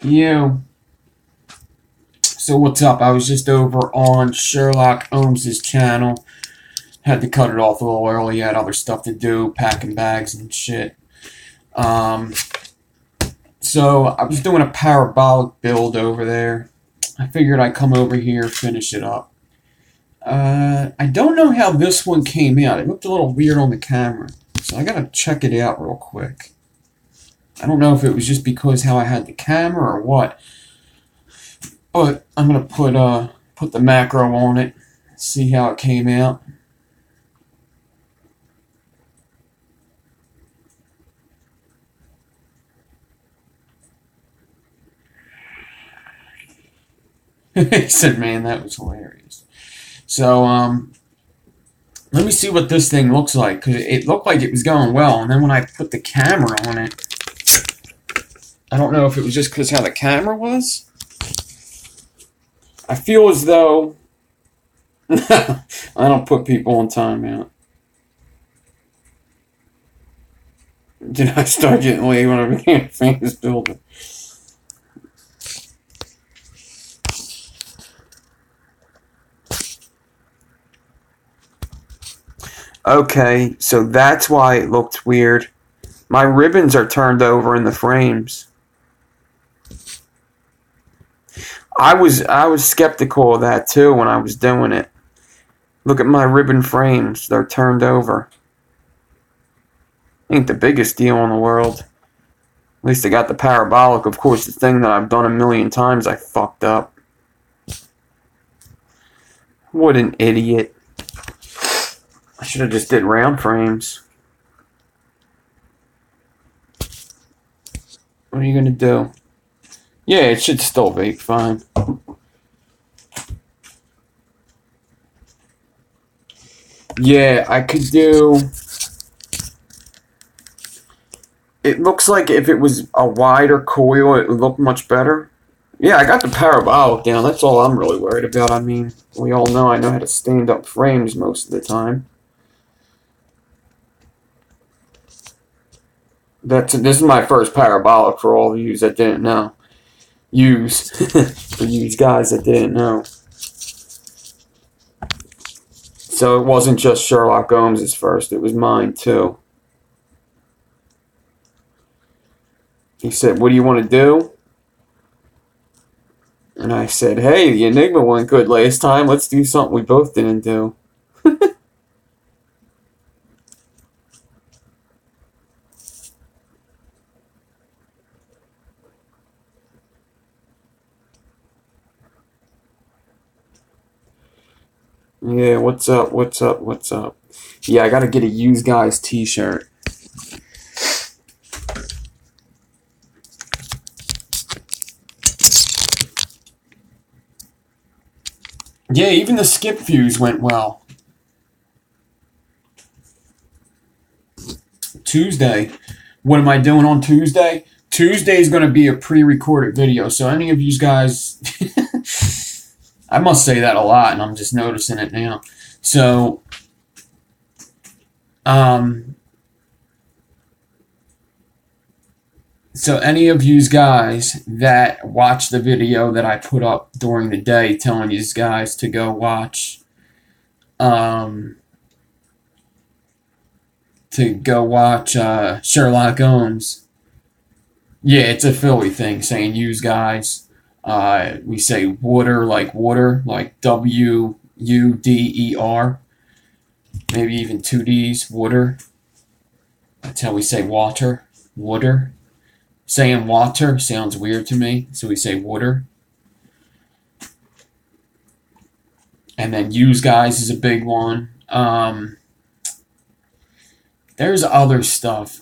You. So what's up? I was just over on Sherlock Holmes's channel. Had to cut it off a little early. Had other stuff to do, packing bags and shit. Um, so I was doing a parabolic build over there. I figured I'd come over here, finish it up. I don't know how this one came out. It looked a little weird on the camera. So I gotta check it out real quick. I don't know if it was just because how I had the camera or what. But I'm gonna put the macro on it, see how it came out. He said, "Man, that was hilarious." So let me see what this thing looks like, because it looked like it was going well, and then when I put the camera on it, I don't know if it was just because how the camera was. I feel as though I don't put people on timeout. Did I start getting late when I became a famous builder? Okay, so that's why it looked weird. My ribbons are turned over in the frames. I was skeptical of that too when I was doing it. Look at my ribbon frames, they're turned over. Ain't the biggest deal in the world. At least I got the parabolic. Of course, the thing that I've done a million times I fucked up. What an idiot. I should have just did round frames. What are you gonna do? Yeah, it should still be fine. Yeah, I could do... It looks like if it was a wider coil, it would look much better. Yeah, I got the parabolic down. That's all I'm really worried about. I mean, we all know I know how to stand up frames most of the time. This is my first parabolic for all of you that didn't know. For you guys that didn't know. So it wasn't just Sherlock Holmes's first, it was mine too. He said, "What do you want to do?" And I said, "Hey, the Enigma went good last time. Let's do something we both didn't do." Yeah, what's up, what's up, what's up? Yeah, I gotta get a used guys t-shirt. Yeah, even the skip fuse went well. Tuesday. What am I doing on Tuesday? Tuesday is going to be a pre-recorded video, so any of you guys... I must say that a lot, and I'm just noticing it now. So, so any of you guys that watch the video that I put up during the day telling you guys to go watch, Sherlock Holmes. Yeah, it's a Philly thing, saying use guys. We say water, like W-U-D-E-R. Maybe even two D's, water. That's how we say water, water. Saying water sounds weird to me, so we say water. And then use guys is a big one. There's other stuff.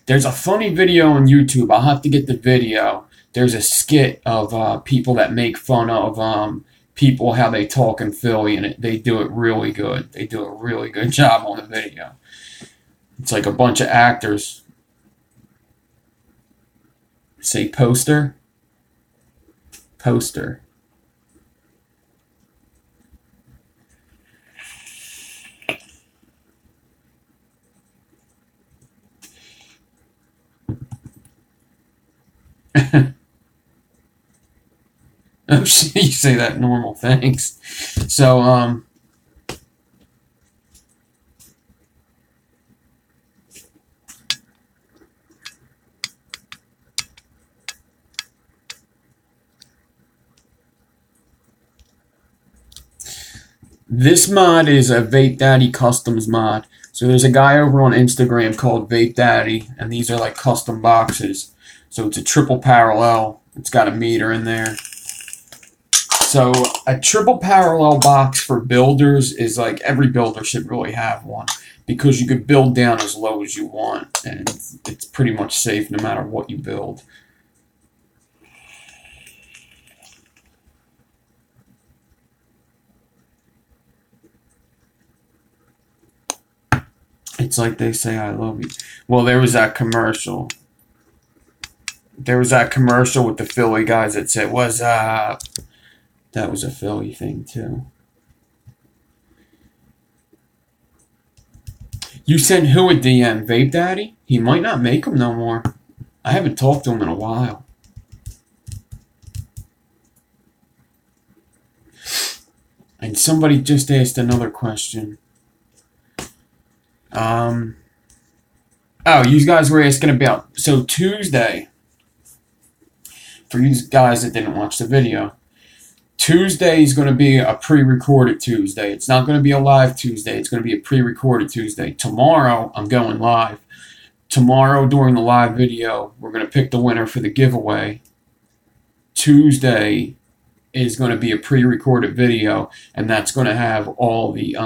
There's a funny video on YouTube. I'll have to get the video. There's a skit of people that make fun of people, how they talk in Philly, and they do it really good. They do a really good job on the video. It's like a bunch of actors. Say poster. Poster. Oh shit, you say that normal, thanks. So, this mod is a Vape Daddy Customs mod. So there's a guy over on Instagram called Vape Daddy, and these are like custom boxes. So it's a triple parallel. It's got a meter in there. So a triple parallel box for builders is like every builder should really have one, because you could build down as low as you want, and it's pretty much safe no matter what you build. It's like they say, I love you. Well, there was that commercial. There was that commercial with the Philly guys that said, "What's up?" That was a Philly thing, too. You sent who a DM? Vape Daddy? He might not make them no more. I haven't talked to him in a while. And somebody just asked another question. Oh, you guys were asking about, so Tuesday, for you guys that didn't watch the video, Tuesday is going to be a pre-recorded Tuesday. It's not going to be a live Tuesday. It's going to be a pre-recorded Tuesday. Tomorrow, I'm going live. Tomorrow, during the live video, we're going to pick the winner for the giveaway. Tuesday is going to be a pre-recorded video, and that's going to have all the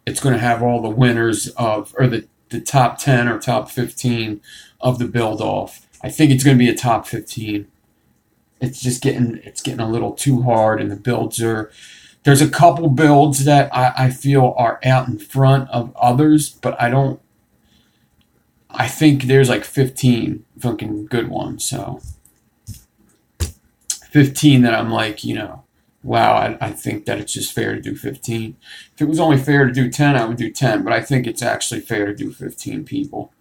it's going to have all the winners of, or the top 10 or top 15 of the build off. I think it's going to be a top 15. It's just getting a little too hard, and the builds are, there's a couple builds that I feel are out in front of others, but I think there's like 15 fucking good ones, so 15 that I'm like, wow, I think that it's just fair to do 15. If it was only fair to do 10, I would do 10, but I think it's actually fair to do 15 people.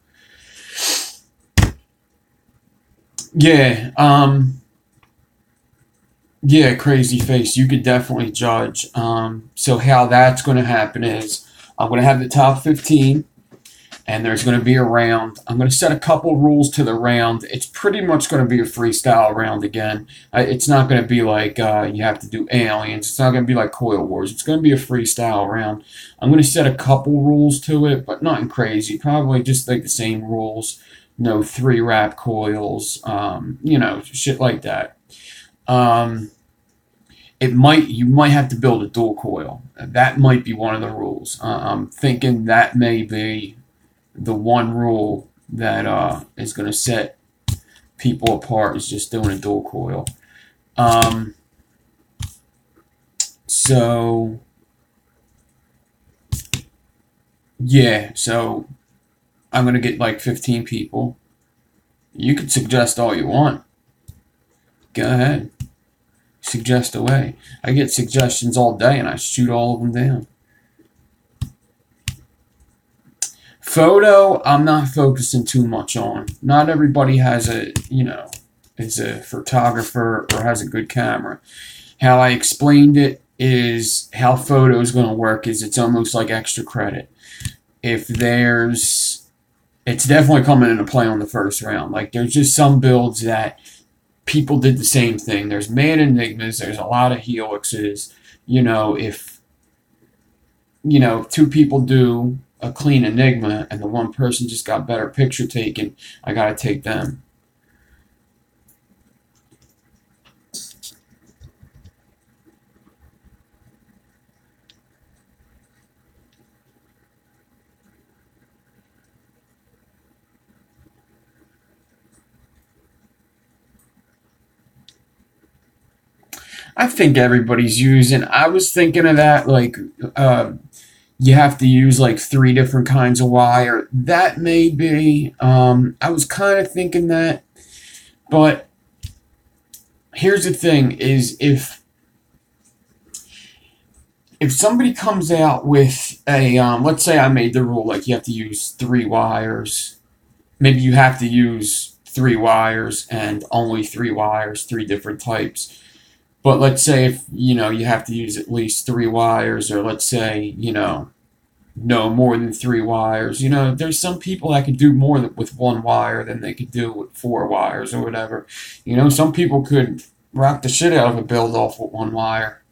Yeah, yeah, Crazy Face, you could definitely judge. So how that's going to happen is I'm going to have the top 15, and there's going to be a round. I'm going to set a couple rules to the round. It's pretty much going to be a freestyle round again. It's not going to be like you have to do aliens. It's not going to be like Coil Wars. It's going to be a freestyle round. I'm going to set a couple rules to it, but nothing crazy. Probably just like the same rules. No 3-wrap coils, shit like that. You might have to build a dual coil. That might be one of the rules. I'm thinking that may be the one rule that is going to set people apart, is just doing a dual coil. So yeah, so I'm going to get like 15 people. You can suggest all you want. Go ahead. Suggest away. I get suggestions all day, and I shoot all of them down. Photo, I'm not focusing too much on. Not everybody has is a photographer or has a good camera. How I explained it is how photo is going to work is it's almost like extra credit. It's definitely coming into play on the first round. Like, there's just some builds that people did the same thing. There's man enigmas. There's a lot of helixes. If two people do a clean enigma and the one person just got better picture taken, I gotta take them. I think everybody's using. I was thinking of that, like, you have to use like 3 different kinds of wire. That may be. I was kind of thinking that, but here's the thing: is if somebody comes out with a, let's say I made the rule like you have to use 3 wires. Maybe you have to use 3 wires and only 3 wires, 3 different types. But let's say if, you have to use at least 3 wires, or let's say, no more than 3 wires. There's some people that could do more with 1 wire than they could do with 4 wires or whatever. Some people could rock the shit out of a build off with 1 wire.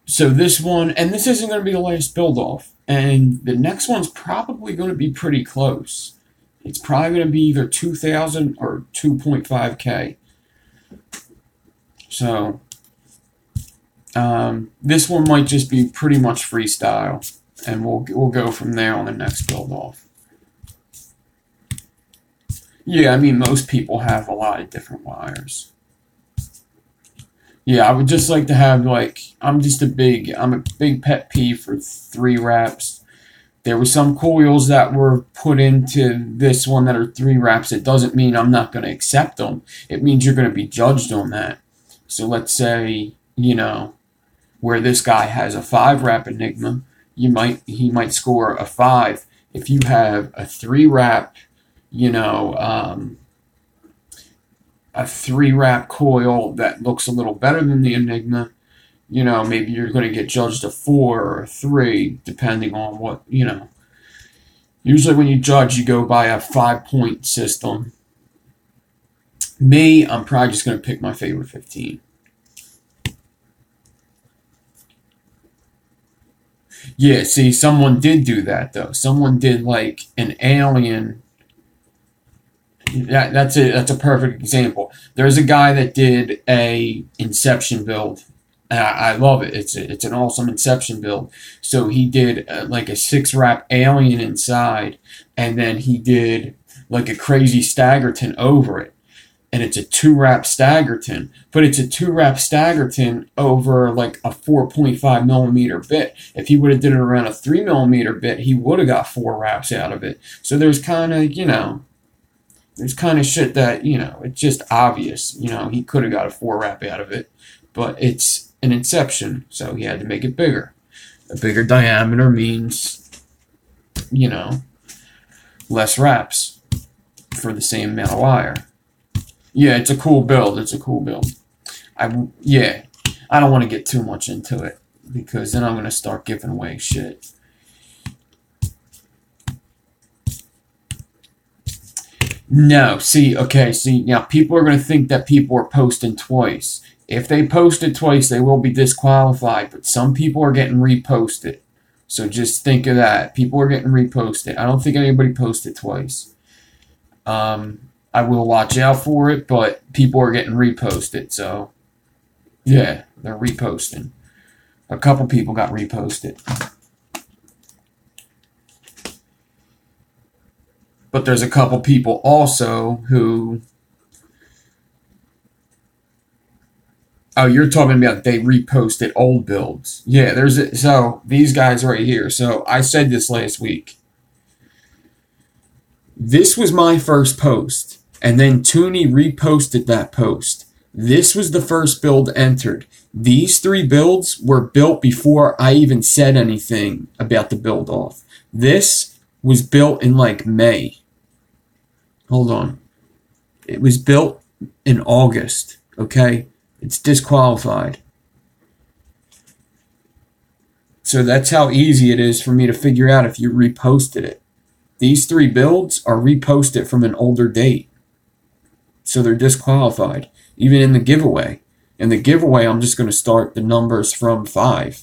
So this one, and this isn't going to be the last build off, and the next one's probably going to be pretty close. It's probably going to be either 2,000 or 2.5K. So, this one might just be pretty much freestyle, and we'll go from there on the next build off. Yeah, I mean, most people have a lot of different wires. Yeah, I would just like to have, I'm a big pet peeve for 3 wraps. There were some coils that were put into this one that are 3 wraps. It doesn't mean I'm not going to accept them. It means you're going to be judged on that. So let's say, where this guy has a 5 wrap Enigma, he might score a 5. If you have a 3 wrap, a 3 wrap coil that looks a little better than the Enigma, maybe you're going to get judged a 4 or a 3, depending on what, Usually when you judge, you go by a 5-point system. Me, I'm probably just going to pick my favorite 15. Yeah, see, someone did do that, though. Someone did, an alien. That's a perfect example. There's a guy that did a Inception build. I love it. It's an awesome Inception build. So he did a 6-wrap alien inside, and then he did a crazy staggerton over it. And it's a 2-wrap staggerton, but it's a 2-wrap staggerton over a 4.5 millimeter bit. If he would have did it around a 3 millimeter bit, he would have got 4 wraps out of it. So there's kind of, there's kind of shit that, it's just obvious. He could have got a 4 wrap out of it, but it's an Inception, so he had to make it bigger. A bigger diameter means, less wraps for the same amount of wire. Yeah, it's a cool build. It's a cool build. I don't want to get too much into it, because then I'm going to start giving away shit. No, see, now people are going to think that people are posting twice. If they posted twice, they will be disqualified, but some people are getting reposted. So just think of that. People are getting reposted. I don't think anybody posted twice. I will watch out for it, but people are getting reposted, so yeah, they're reposting. A couple people got reposted. But there's a couple people also who... Oh, you're talking about they reposted old builds. Yeah, so these guys right here. So I said this last week. This was my first post, and then Tooney reposted that post. This was the first build entered. These 3 builds were built before I even said anything about the build off. This was built in May. Hold on. It was built in August, okay? It's disqualified. So that's how easy it is for me to figure out if you reposted it. These 3 builds are reposted from an older date. So they're disqualified, even in the giveaway. In the giveaway, I'm just going to start the numbers from 5.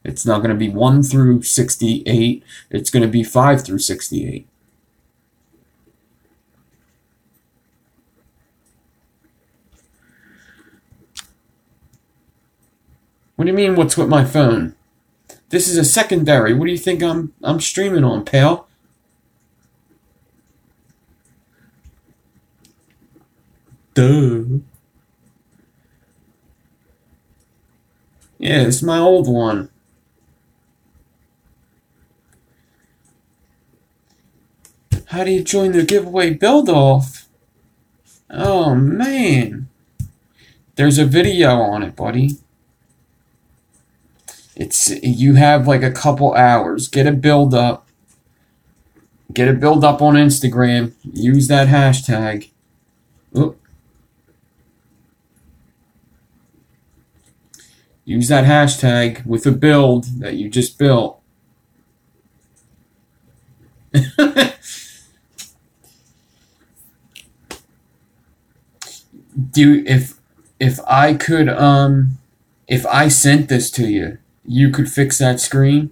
It's not going to be 1 through 68. It's going to be 5 through 68. What do you mean, what's with my phone? This is a secondary. What do you think I'm streaming on, pal? Duh. Yeah, this is my old one. How do you join the giveaway build-off? Oh, man. There's a video on it, buddy. You have a couple hours. Get a build up. Get it built up on Instagram. Use that hashtag. Oop. Use that hashtag with a build that you just built. If I could if I sent this to you, you could fix that screen?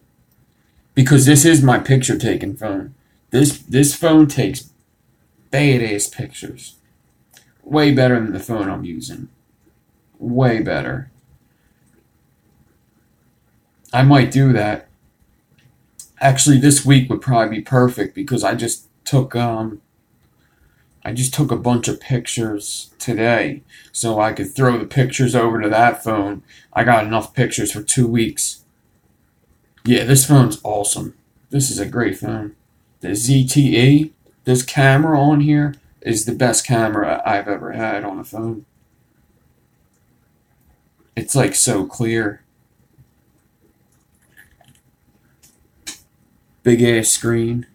Because this is my picture taking phone. This phone takes badass pictures. Way better than the phone I'm using. Way better. I might do that. Actually, this week would probably be perfect because I just took a bunch of pictures today, so I could throw the pictures over to that phone. I got enough pictures for 2 weeks. Yeah, this phone's awesome. This is a great phone. The ZTE, this camera on here is the best camera I've ever had on a phone. It's like so clear. Big ass screen.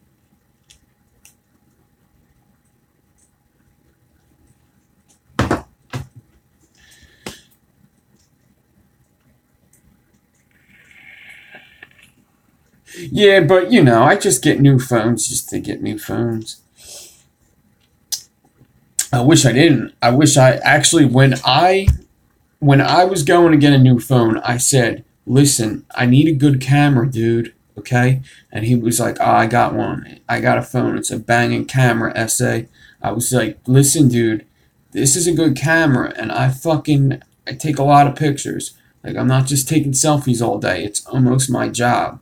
Yeah, but you know, I just get new phones just to get new phones. I wish I didn't. I wish I actually when I was going to get a new phone, I said, "Listen, I need a good camera, dude." Okay? And he was like, "Oh, I got one. I got a phone. It's a banging camera SA." I was like, "Listen, dude, this is a good camera, and I take a lot of pictures. Like, I'm not just taking selfies all day. It's almost my job.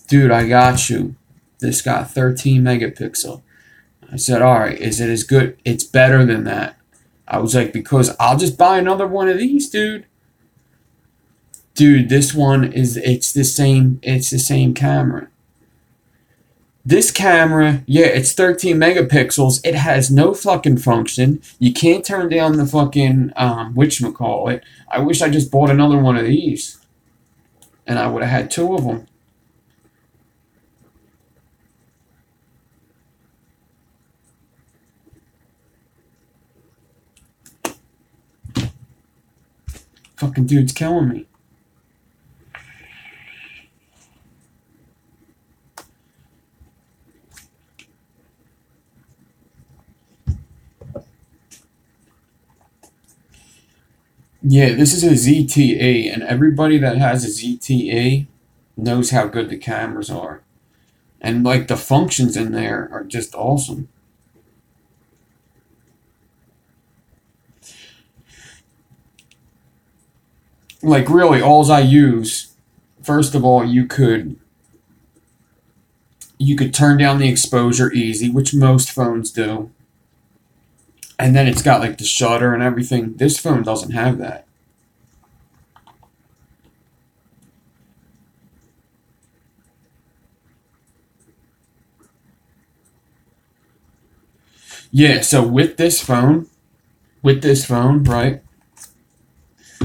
Dude, I got you. This got 13 megapixel." I said, "All right, is it as good?" "It's better than that." I was like, "Because I'll just buy another one of these, dude." Dude, this one it's the same camera. This camera, yeah, it's 13 megapixels. It has no fucking function. You can't turn down the fucking, whatchamacallit. I wish I just bought another one of these. And I would have had 2 of them. Fucking dude's killing me. Yeah, this is a ZTE, and everybody that has a ZTE knows how good the cameras are. And, like, the functions in there are just awesome. Like, really, alls I use, first of all, you could turn down the exposure easy, which most phones do. And then it's got, like, the shutter and everything. This phone doesn't have that. Yeah, so with this phone, right,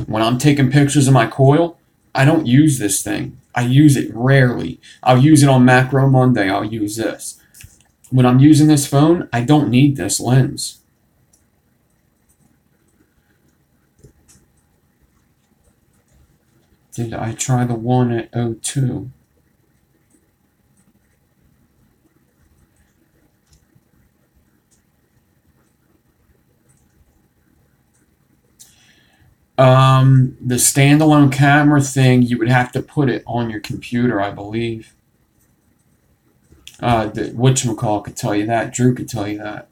when I'm taking pictures of my coil, I don't use this thing. I use it rarely. I'll use it on Macro Monday. I'll use this. When I'm using this phone, I don't need this lens. Did I try the one at 02? The standalone camera thing, you would have to put it on your computer, I believe. Whatchamacallit could tell you that. Drew could tell you that.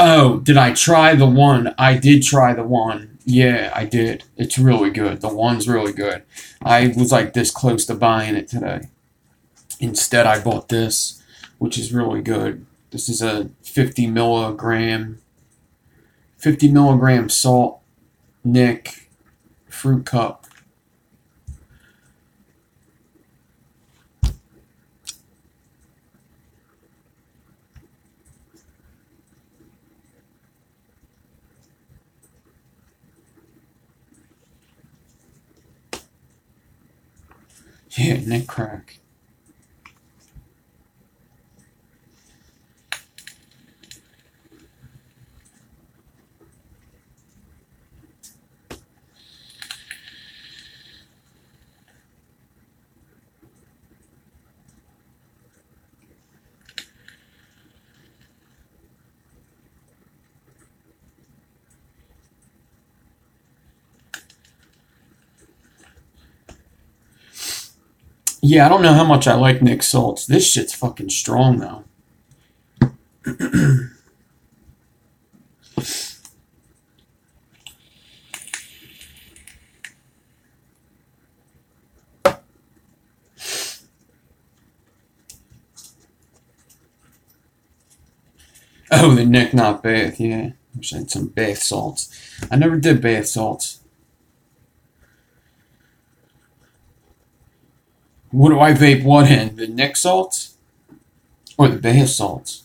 Oh, did I try the one? I did try the one. Yeah, I did. It's really good. The one's really good. I was like this close to buying it today. Instead, I bought this, which is really good. This is a 50 milligram salt Nick fruit cup. Yeah, neck crack. Yeah, I don't know how much I like Nick Salts. This shit's fucking strong, though. Oh, the Nick Not Bath, yeah. Wish I had some bath salts. I never did bath salts. What do I vape what in? The Nick salts? Or the bath salts?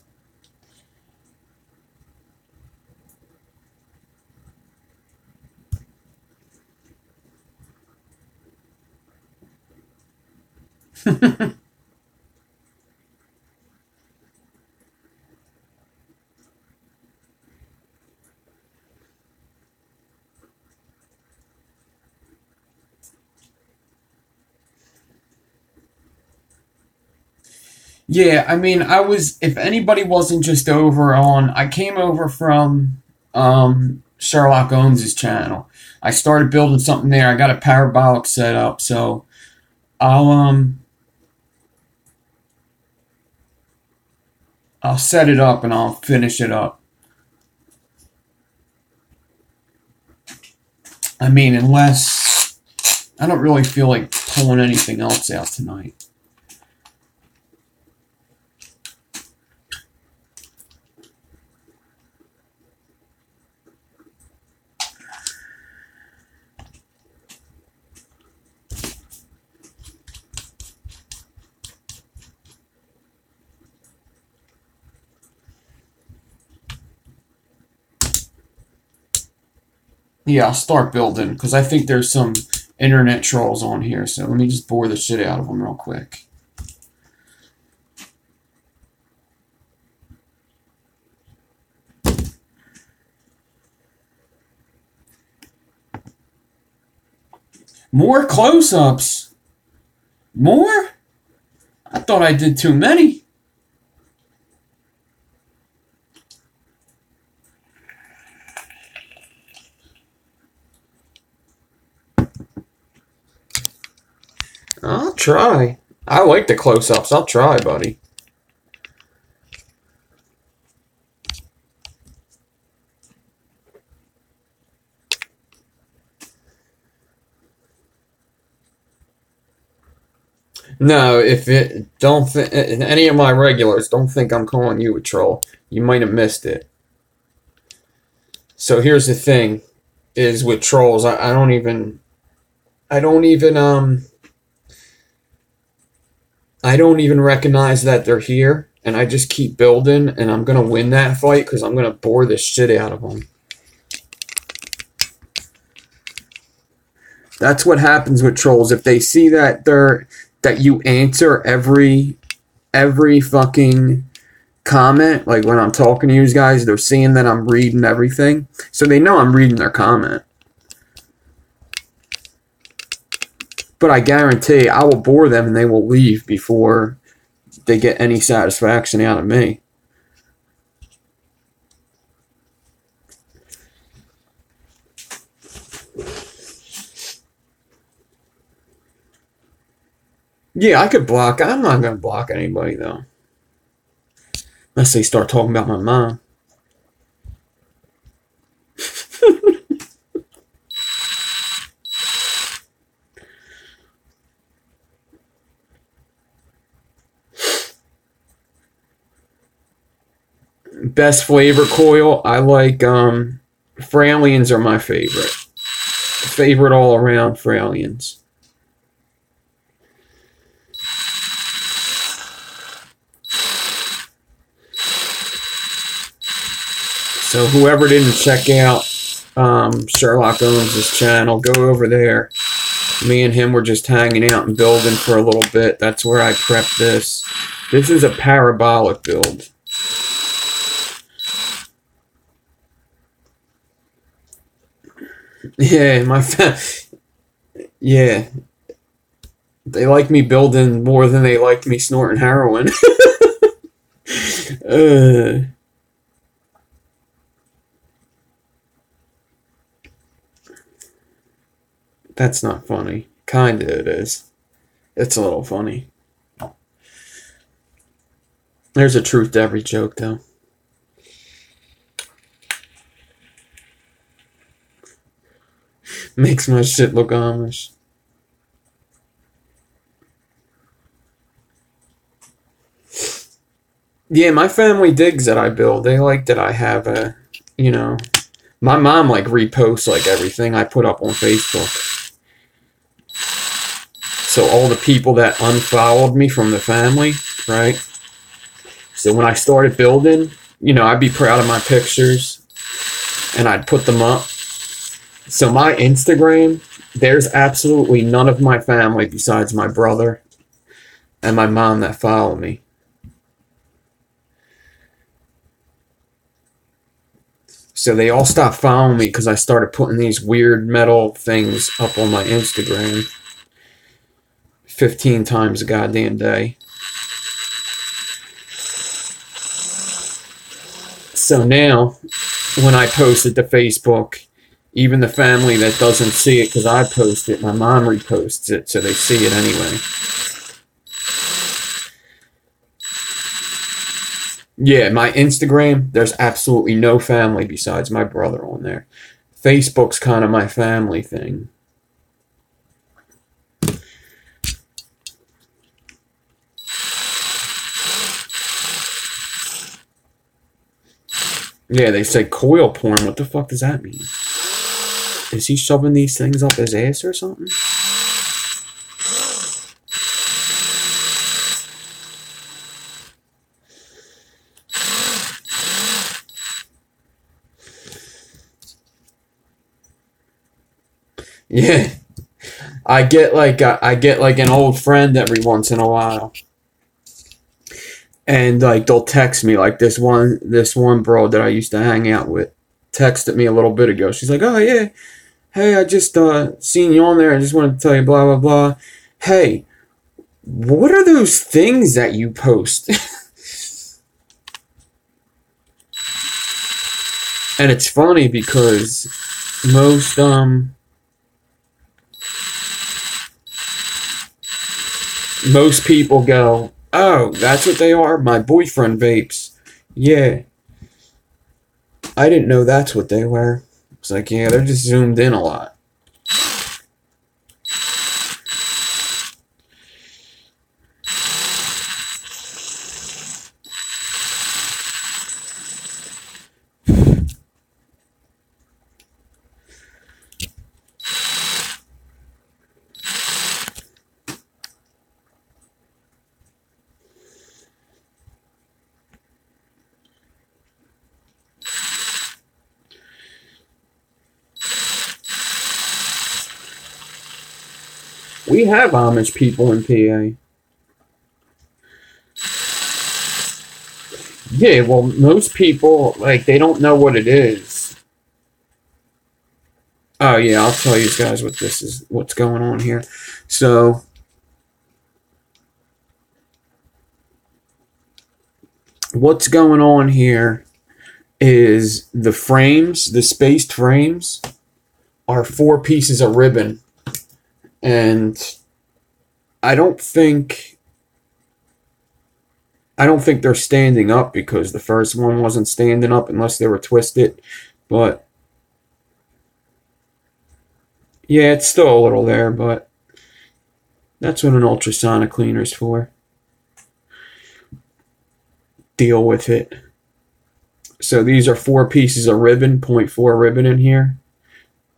Yeah, I mean, if anybody wasn't just over on, I came over from Sherlock Holmes' channel. I started building something there. I got a parabolic set up, so I'll um I'll set it up and I'll finish it up. I mean, unless I don't really feel like pulling anything else out tonight. Yeah, I'll start building because I think there's some internet trolls on here. So let me just bore the shit out of them real quick. More close-ups. More? I thought I did too many. I'll try. I like the close-ups. I'll try, buddy. No, if it don't any of my regulars don't think I'm calling you a troll. You might have missed it. So here's the thing: is with trolls, I don't even I don't even recognize that they're here, and I just keep building, and I'm gonna win that fight because I'm gonna bore the shit out of them. That's what happens with trolls. If they see that you answer every fucking comment, like when I'm talking to you guys, they're seeing that I'm reading everything, so they know I'm reading their comment. But I guarantee I will bore them and they will leave before they get any satisfaction out of me. Yeah, I could block. I'm not going to block anybody, though. Unless they start talking about my mom. Best flavor coil, I like Fralians are my favorite. Favorite all around Fralians. So whoever didn't check out Sherlock Holmes' channel, go over there. Me and him were just hanging out and building for a little bit. That's where I prepped this. This is a parabolic build. Yeah, yeah. They like me building more than they like me snorting heroin. That's not funny. Kinda it is. It's a little funny. There's a truth to every joke, though. Makes my shit look Amish. Yeah, my family digs that I build. They like that I have a, you know, my mom like reposts like everything I put up on Facebook. So all the people that unfollowed me from the family, right? So when I started building, you know, I'd be proud of my pictures and I'd put them up. So my Instagram, there's absolutely none of my family besides my brother and my mom that follow me. So they all stopped following me because I started putting these weird metal things up on my Instagram 15 times a goddamn day. So now, when I post it to Facebook, even the family that doesn't see it because I post it, my mom reposts it, so they see it anyway. Yeah, my Instagram, there's absolutely no family besides my brother on there. Facebook's kind of my family thing. Yeah, they say coil porn. What the fuck does that mean? Is he shoving these things up his ass or something? Yeah, I get like an old friend every once in a while, and like they'll text me like this one bro that I used to hang out with texted me a little bit ago. She's like, "Oh yeah, hey, I just seen you on there. I just wanted to tell you blah blah blah. Hey, what are those things that you post?" And it's funny because most people go, "Oh, that's what they are? My boyfriend vapes." Yeah. I didn't know that's what they were. It's like, yeah, they're just zoomed in a lot. We have Amish people in PA. Yeah, well, most people, like, they don't know what it is. Oh, yeah, I'll tell you guys what's going on here. So, what's going on here is the frames, the spaced frames, are 4 pieces of ribbon. And I don't think they're standing up because the first one wasn't standing up unless they were twisted. But yeah, it's still a little there, but that's what an ultrasonic cleaner's for. Deal with it. So these are 4 pieces of ribbon, 0.4 ribbon in here.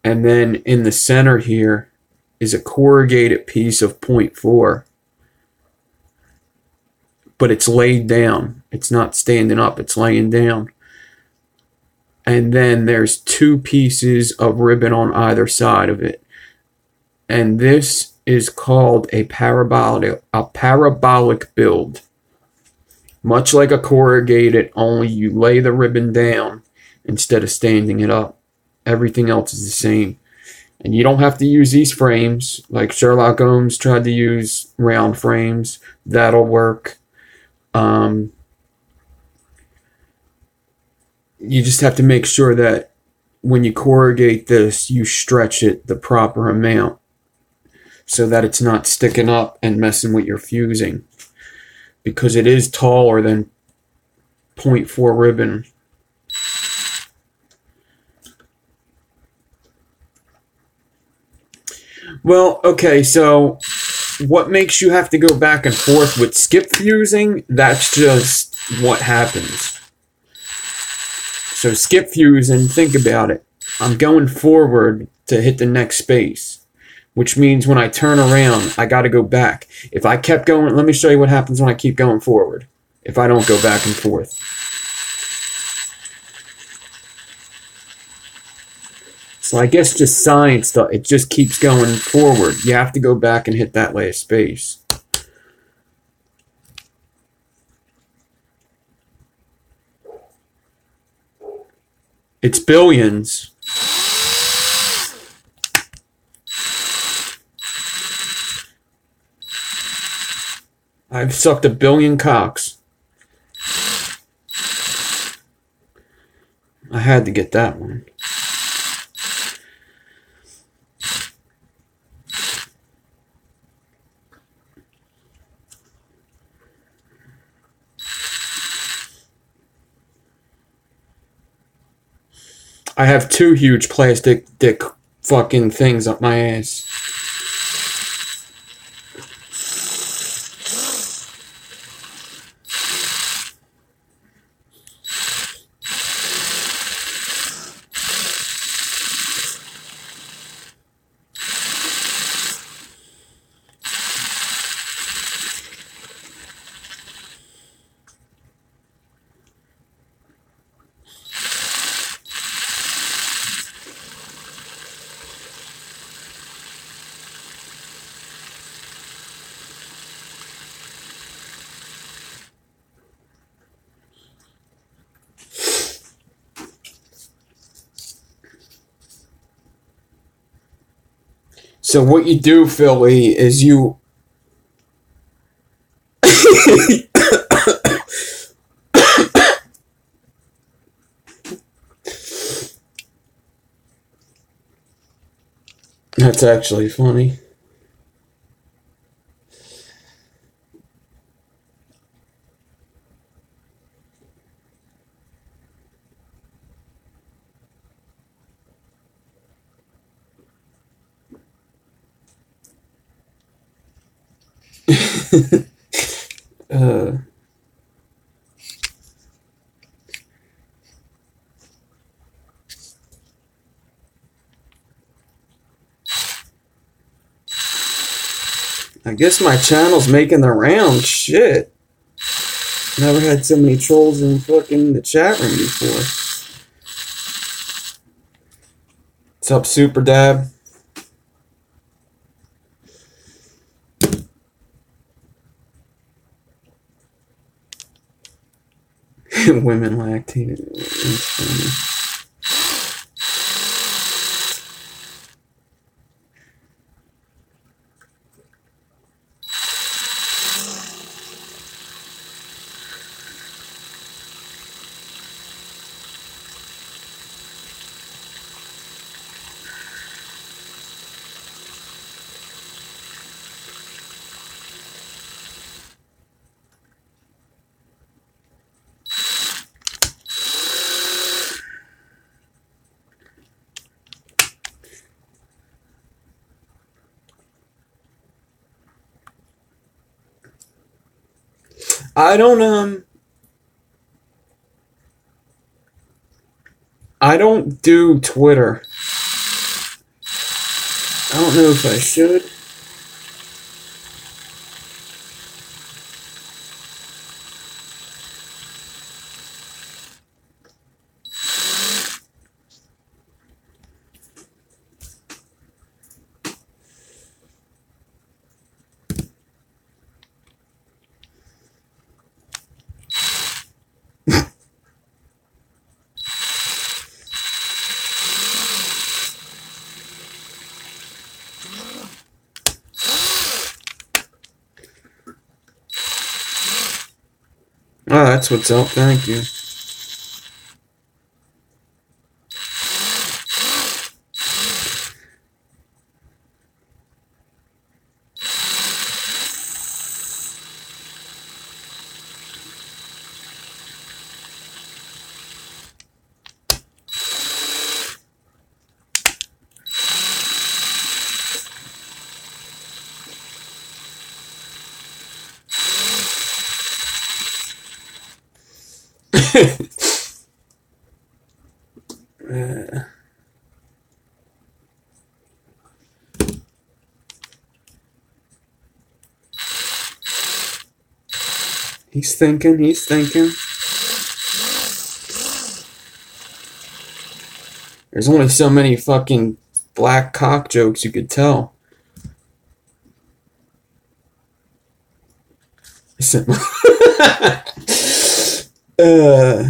And then in the center here is a corrugated piece of 0.4. But it's laid down. It's not standing up, it's laying down. And then there's 2 pieces of ribbon on either side of it. And this is called a parabolic build. Much like a corrugated, only you lay the ribbon down instead of standing it up. Everything else is the same. And you don't have to use these frames like Sherlock Holmes tried to use round frames. That'll work. You just have to make sure that when you corrugate this, you stretch it the proper amount so that it's not sticking up and messing with your fusing, because it is taller than 0.4 ribbon. Well, okay, so what makes you have to go back and forth with skip fusing? That's just what happens. So skip fusing, think about it. I'm going forward to hit the next space, which means when I turn around, I got to go back. If I kept going, let me show you what happens when I keep going forward, if I don't go back and forth. So I guess just science stuff, it just keeps going forward. You have to go back and hit that last space. It's billions. I've sucked a billion cocks. I had to get that one. I have 2 huge plastic dick fucking things up my ass. So what you do, Philly, is you... That's actually funny. I guess my channel's making the round. Shit. Never had so many trolls in fucking the chat room before. What's up, Super Dab? Women lactated. That's funny. I don't do Twitter. I don't know if I should. Oh, that's what's up. Thank you. He's thinking, he's thinking. There's only so many fucking black cock jokes you could tell. uh,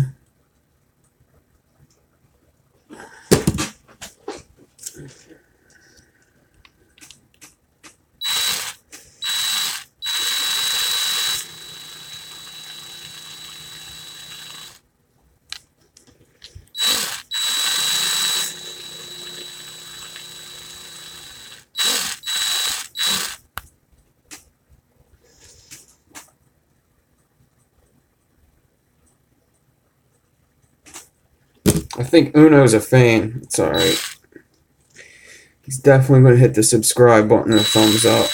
I think Uno's a fan. It's alright. He's definitely going to hit the subscribe button and a thumbs up.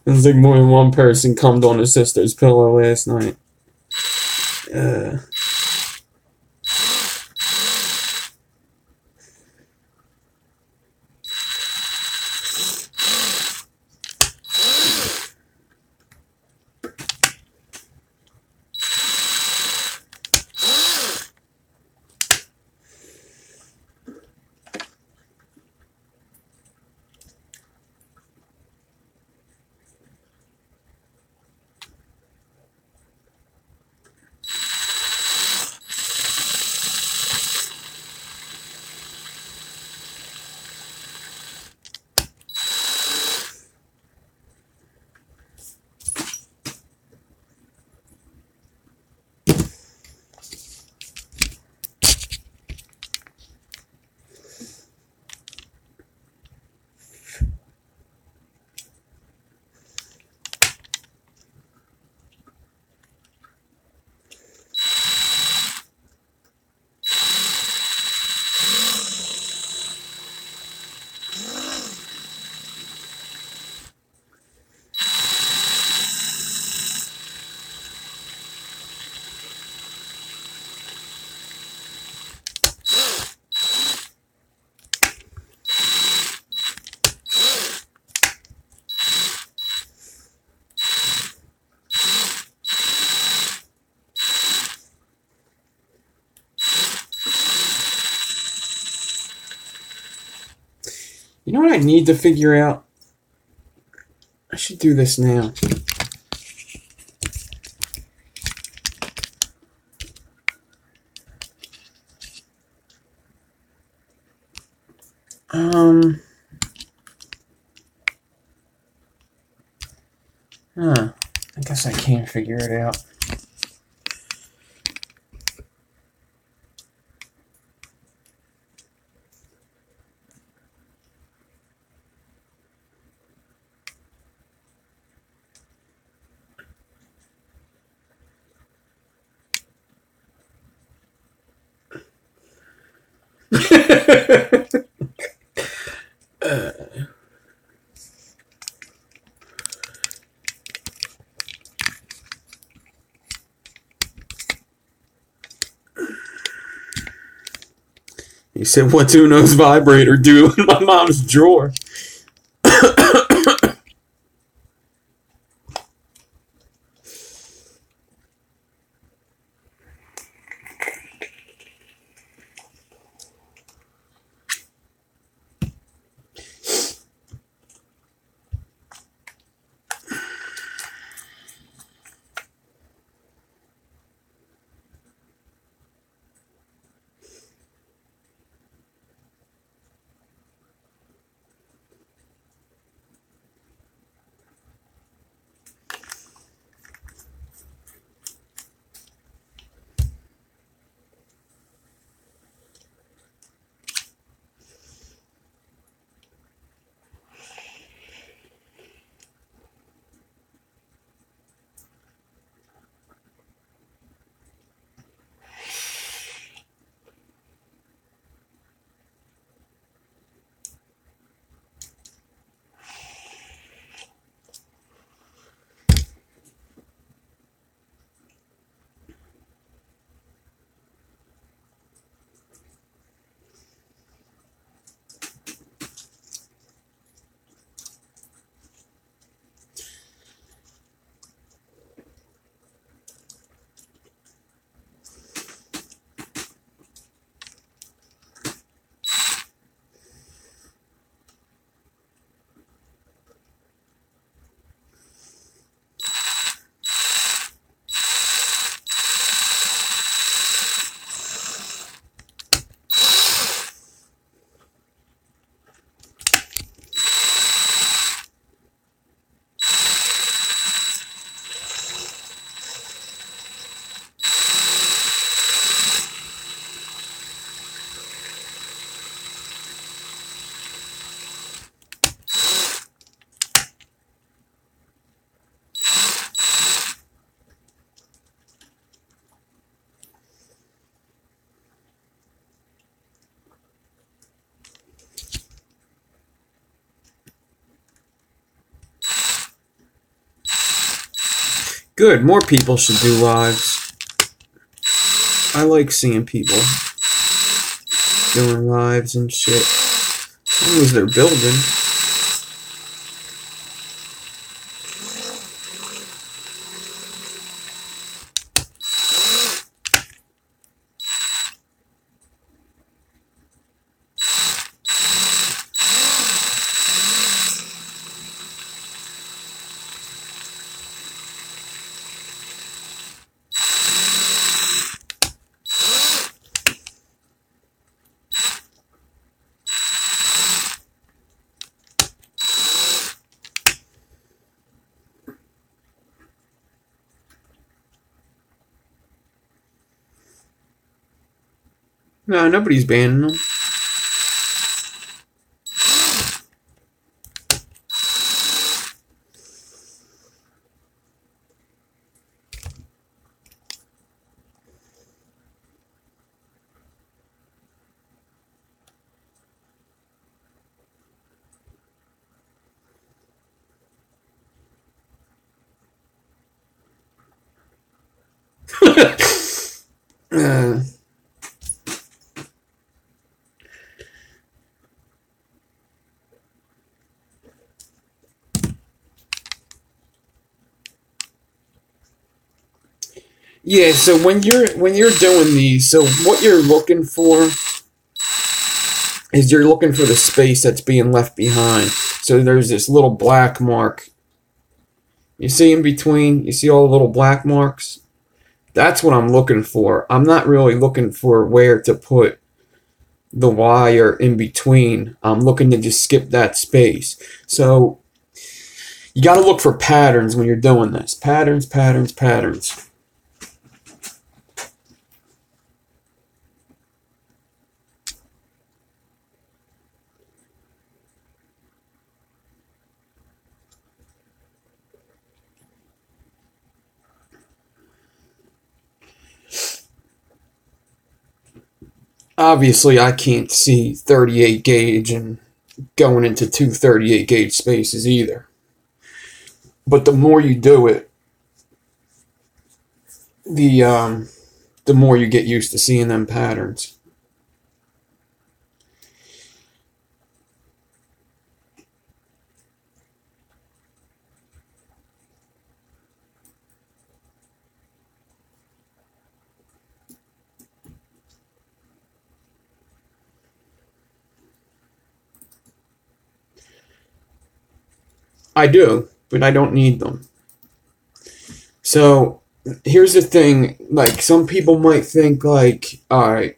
It's like more than one person cummed on his sister's pillow last night. You know what I need to figure out? I should do this now. I guess I can't figure it out. He said, "What's Uno's vibrator do in my mom's drawer?" Good. More people should do lives. I like seeing people doing lives and shit. As long as they're building. No, nobody's banning them. uh, Yeah, so when you're doing these, so what you're looking for is you're looking for the space that's being left behind. So there's this little black mark. You see in between, you see all the little black marks? That's what I'm looking for. I'm not really looking for where to put the wire in between. I'm looking to just skip that space. So you got to look for patterns when you're doing this. Patterns, patterns, patterns. Obviously, I can't see 38 gauge and going into two 38 gauge spaces either. But the more you do it, the more you get used to seeing them patterns. I do, but I don't need them. So here's the thing, like some people might think like, alright,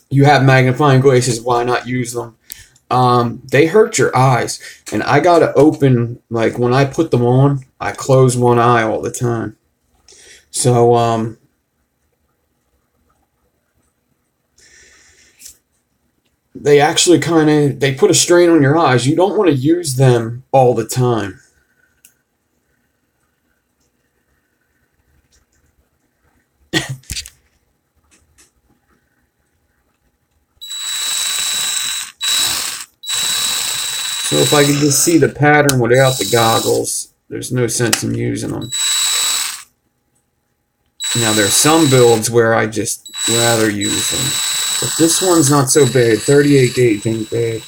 you have magnifying glasses, why not use them? They hurt your eyes, and I gotta open, like when I put them on, I close one eye all the time. So, they actually they put a strain on your eyes. You don't want to use them all the time. So if I can just see the pattern without the goggles, there's no sense in using them. Now there's some builds where I just rather use them. But this one's not so bad. 38 gauge ain't bad.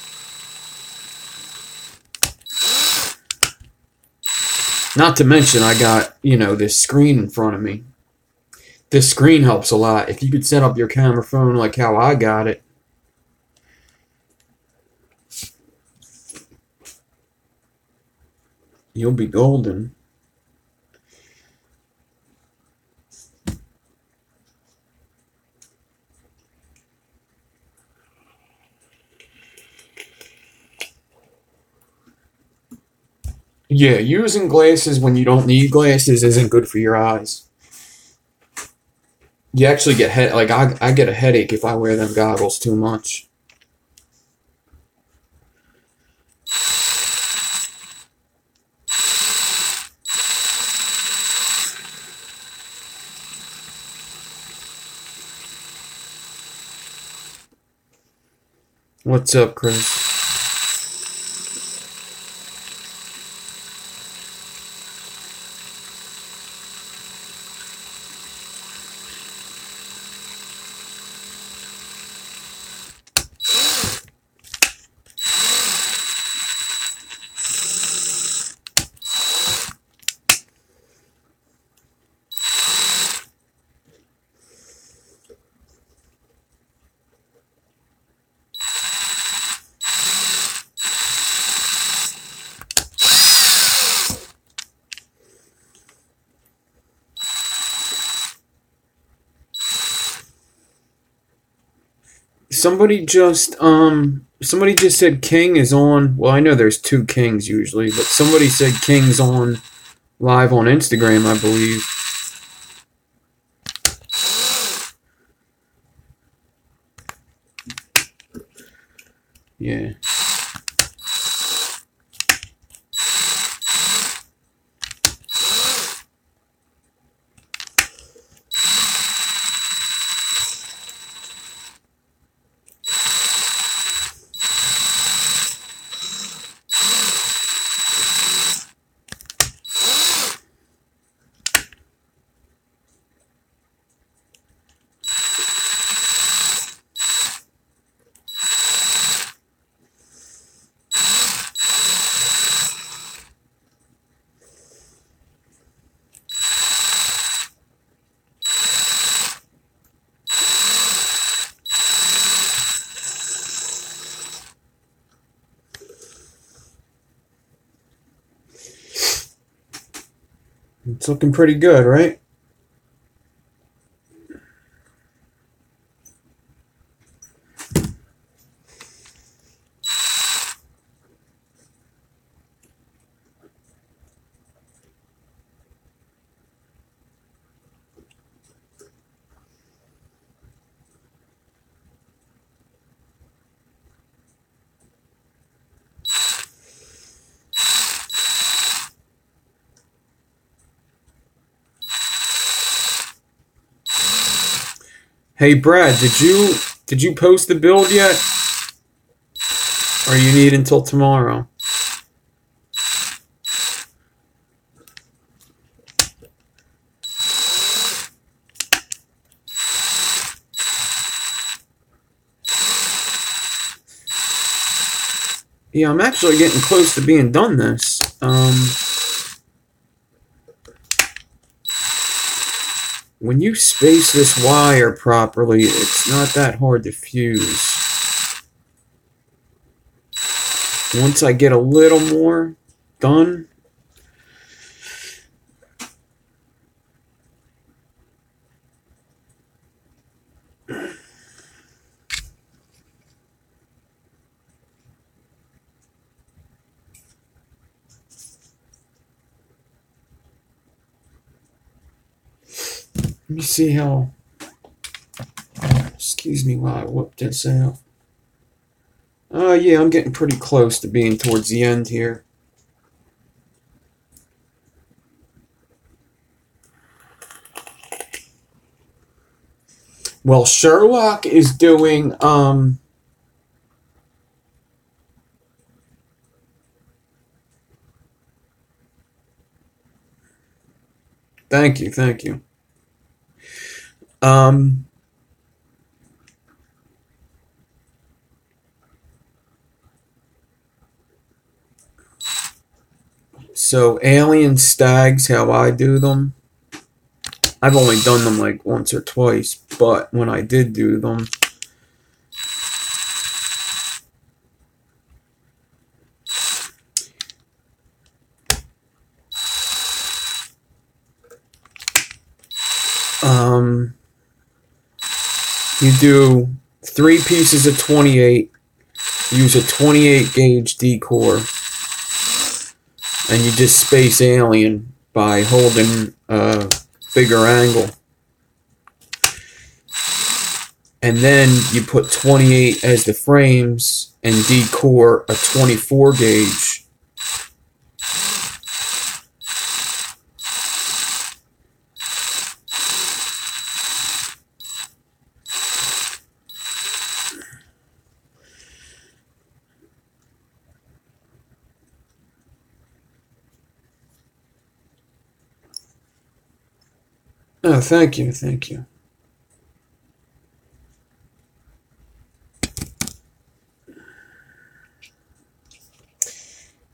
Not to mention I got, you know, this screen in front of me. This screen helps a lot. If you could set up your camera phone like how I got it, you'll be golden. Yeah, using glasses when you don't need glasses isn't good for your eyes. You actually get I get a headache if I wear them goggles too much. What's up, Chris? Somebody just said King is on. Well, I know there's two Kings usually, but somebody said King's on live on Instagram, I believe. Yeah. It's looking pretty good, right? Hey Brad, did you post the build yet? Or you need until tomorrow? Yeah, I'm actually getting close to being done this. When you space this wire properly, it's not that hard to fuse. Once I get a little more, done. Let me see how. Excuse me while I whip this out. Yeah, I'm getting pretty close to being towards the end here. Well, Sherlock is doing, thank you, thank you. So alien stags, how I do them. I've only done them like once or twice, but when I did do them, you do 3 pieces of 28, use a 28 gauge decor, and you just space alien by holding a bigger angle. And then you put 28 as the frames and decor a 24 gauge. Oh, thank you, thank you.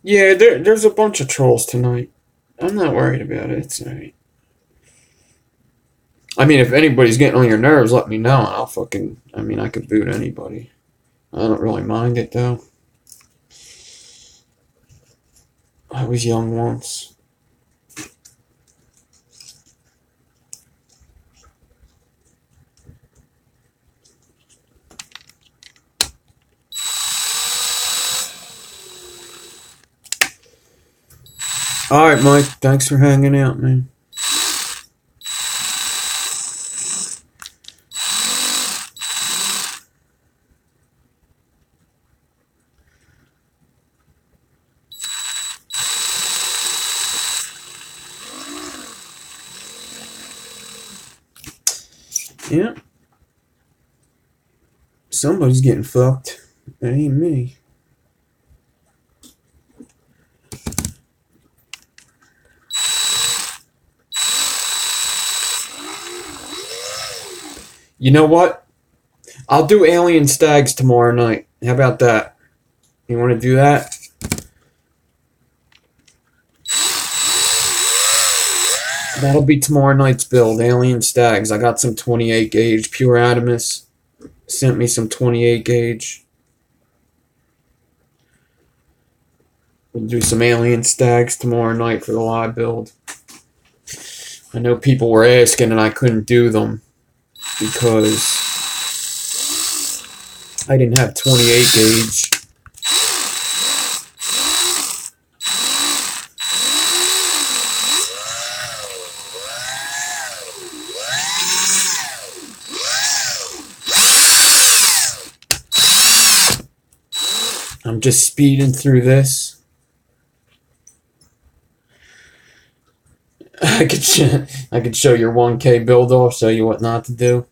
Yeah, there's a bunch of trolls tonight. I'm not worried about it. It's alright. I mean, if anybody's getting on your nerves, let me know, and I'll fucking... I mean, I could boot anybody. I don't really mind it, though. I was young once. Alright, Mike. Thanks for hanging out, man. Yeah. Somebody's getting fucked. It ain't me. You know what? I'll do alien stags tomorrow night. How about that? You want to do that? That'll be tomorrow night's build. Alien stags. I got some 28 gauge. Pure Adamus sent me some 28 gauge. We'll do some alien stags tomorrow night for the live build. I know people were asking and I couldn't do them because I didn't have 28 gauge. I'm just speeding through this. I could show your 1K build off, show you what not to do.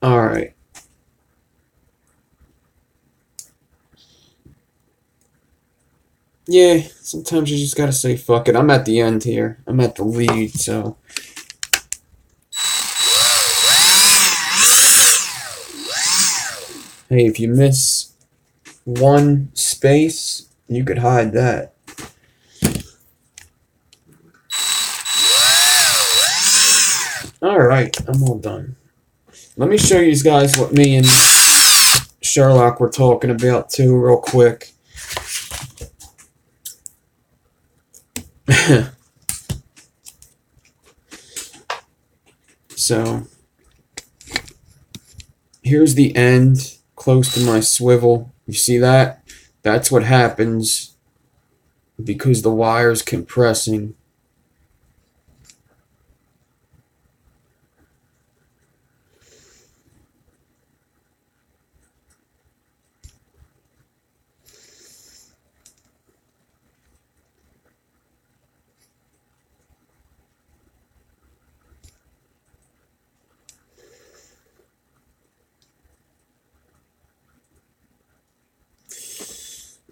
Alright. Yeah, sometimes you just gotta say fuck it. I'm at the end here. I'm at the lead, so. Hey, if you miss one space, you could hide that. Alright, I'm all done. Let me show you guys what me and Sherlock were talking about too, real quick. So, here's the end, close to my swivel. You see that? That's what happens because the wire's compressing.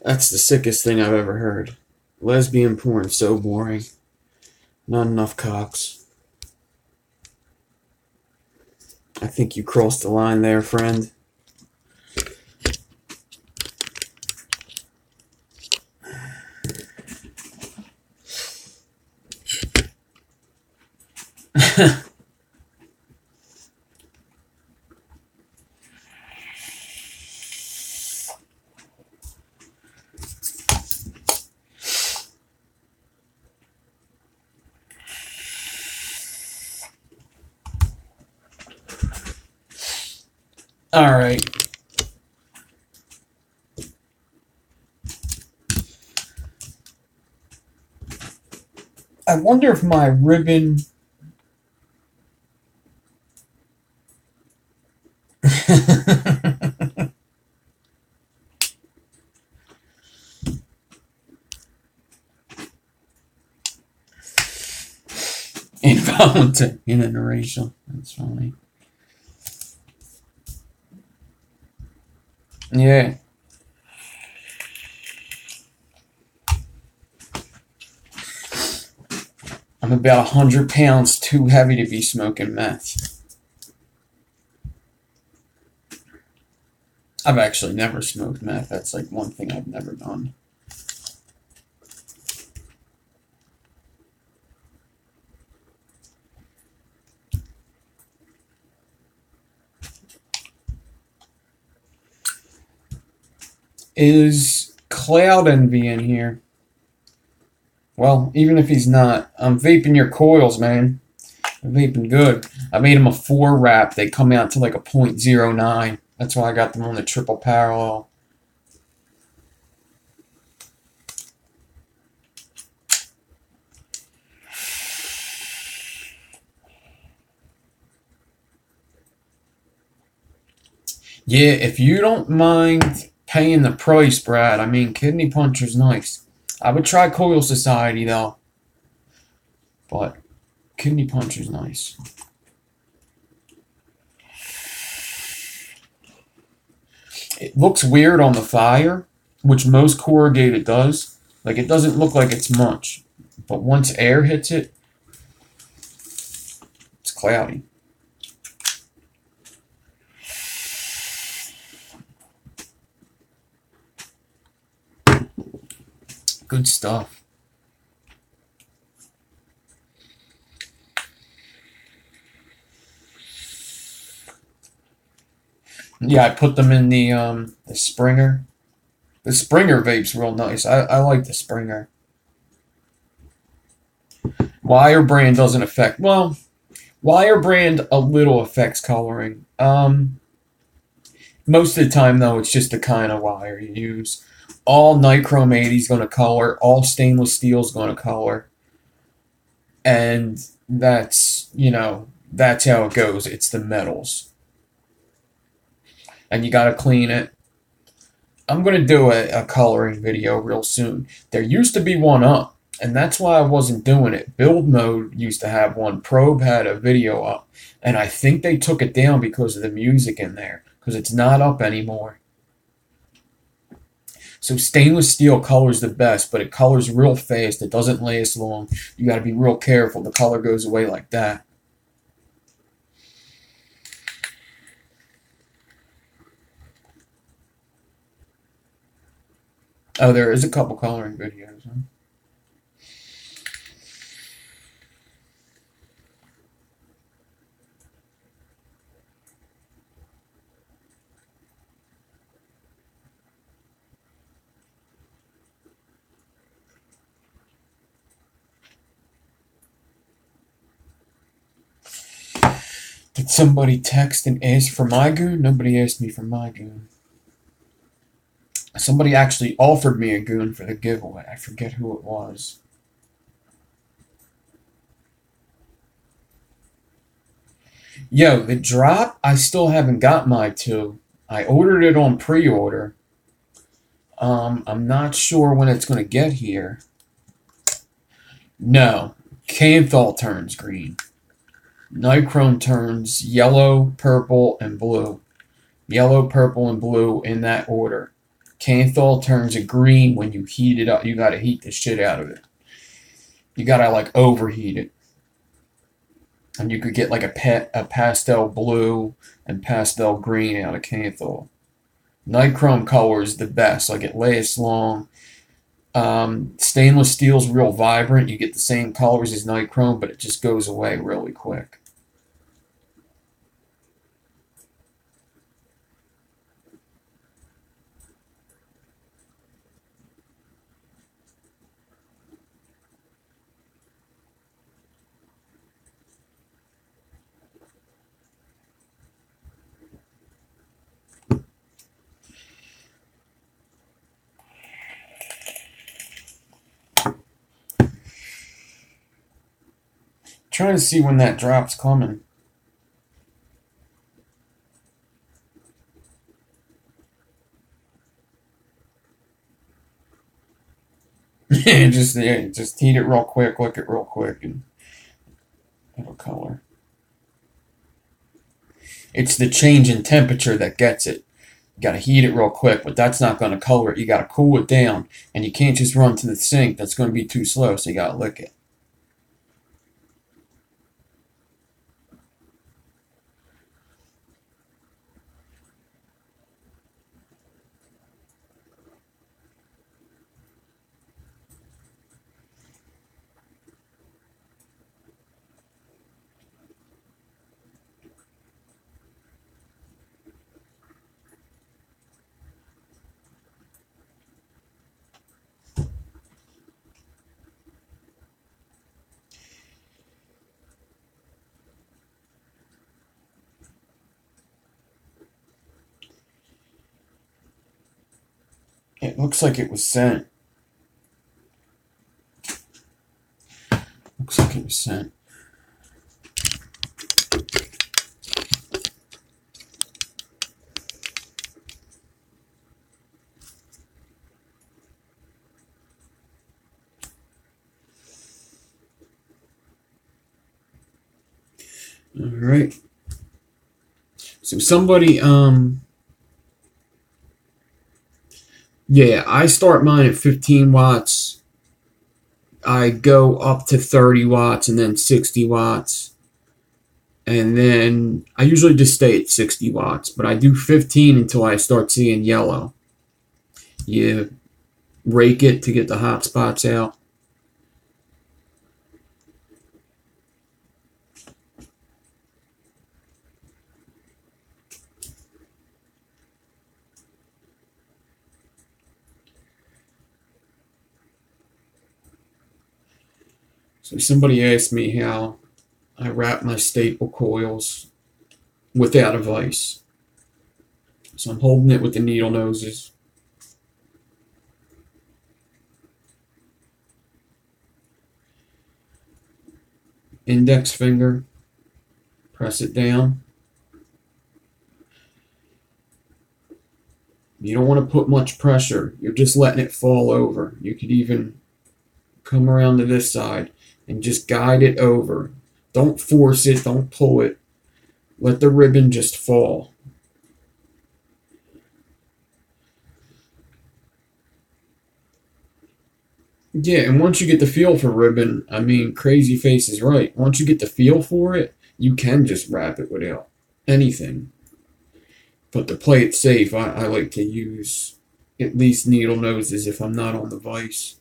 That's the sickest thing I've ever heard. Lesbian porn, so boring. Not enough cocks. I think you crossed the line there, friend. All right. I wonder if my ribbon... Involuntary interracial. That's funny. Yeah. I'm about 100 pounds too heavy to be smoking meth. I've actually never smoked meth. That's like one thing I've never done. Is Cloud Envy in here? Well, even if he's not, I'm vaping your coils, man. I'm vaping good. I made them a 4 wrap. They come out to like a 0.09. That's why I got them on the triple parallel. Yeah, if you don't mind paying the price, Brad, I mean, Kidney Puncher's nice. I would try Coil Society, though. But Kidney Puncher's nice. It looks weird on the fire, which most corrugated does. Like, it doesn't look like it's much. But once air hits it, it's cloudy. Good stuff. Yeah, I put them in the Springer. The Springer vape's real nice. I like the Springer. Wire brand doesn't affect... Well, Wire brand a little affects coloring. Most of the time, though, it's just the kind of wire you use. All nichrome 80 is going to color. All stainless steel is going to color. And that's, you know, that's how it goes. It's the metals. And you got to clean it. I'm going to do a coloring video real soon. There used to be one up, and that's why I wasn't doing it. Build Mode used to have one. Probe had a video up, and I think they took it down because of the music in there, because it's not up anymore. So stainless steel colors the best, but it colors real fast. It doesn't last long. You got to be real careful. The color goes away like that. Oh, there is a couple coloring videos. Huh? Did somebody text and ask for my goon? Nobody asked me for my goon. Somebody actually offered me a goon for the giveaway. I forget who it was. Yo, the drop, I still haven't got my two. I ordered it on pre-order. I'm not sure when it's going to get here. No. Canthal turns green. Nichrome turns yellow, purple, and blue. Yellow, purple, and blue in that order. Canthal turns a green when you heat it up. You gotta heat the shit out of it. You gotta like overheat it. And you could get like a pastel blue and pastel green out of Canthal. Nichrome color is the best. Like it lasts long. Stainless steel's real vibrant. You get the same colors as Nichrome, but it just goes away really quick. Trying to see when that drop's coming. just heat it real quick, lick it real quick, and it'll color. It's the change in temperature that gets it. You gotta heat it real quick, but that's not gonna color it. You gotta cool it down, and you can't just run to the sink. That's gonna be too slow, so you gotta lick it. It looks like it was sent. Looks like it was sent. All right. So somebody, yeah, I start mine at 15 watts. I go up to 30 watts and then 60 watts. And then I usually just stay at 60 watts, but I do 15 until I start seeing yellow. You rake it to get the hot spots out. So somebody asked me how I wrap my staple coils without a vise. So I'm holding it with the needle noses. Index finger, press it down. You don't want to put much pressure. You're just letting it fall over. You could even come around to this side and just guide it over. Don't force it. Don't pull it. Let the ribbon just fall. Yeah, and once you get the feel for ribbon, I mean, Crazy Face is right. Once you get the feel for it, you can just wrap it without anything. But to play it safe, I like to use at least needle noses if I'm not on the vise.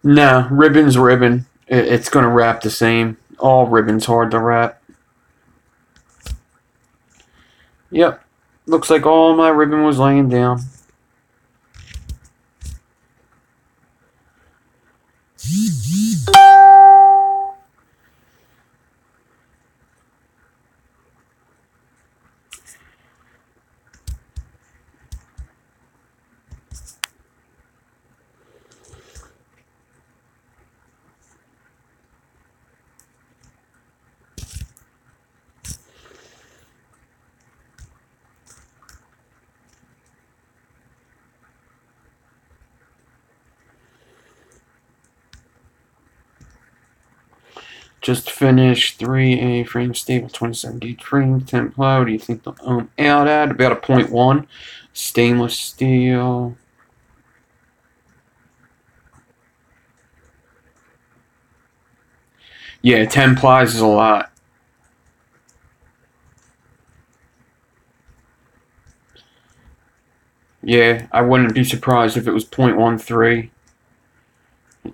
Nah, ribbon's ribbon. It's gonna wrap the same. All ribbon's hard to wrap. Yep. Looks like all my ribbon was laying down. Just finished 3A frame stable 27 gauge frame, 10 ply. What do you think they'll own out at? About a 0.1. Stainless steel. Yeah, 10 plies is a lot. Yeah, I wouldn't be surprised if it was 0.13.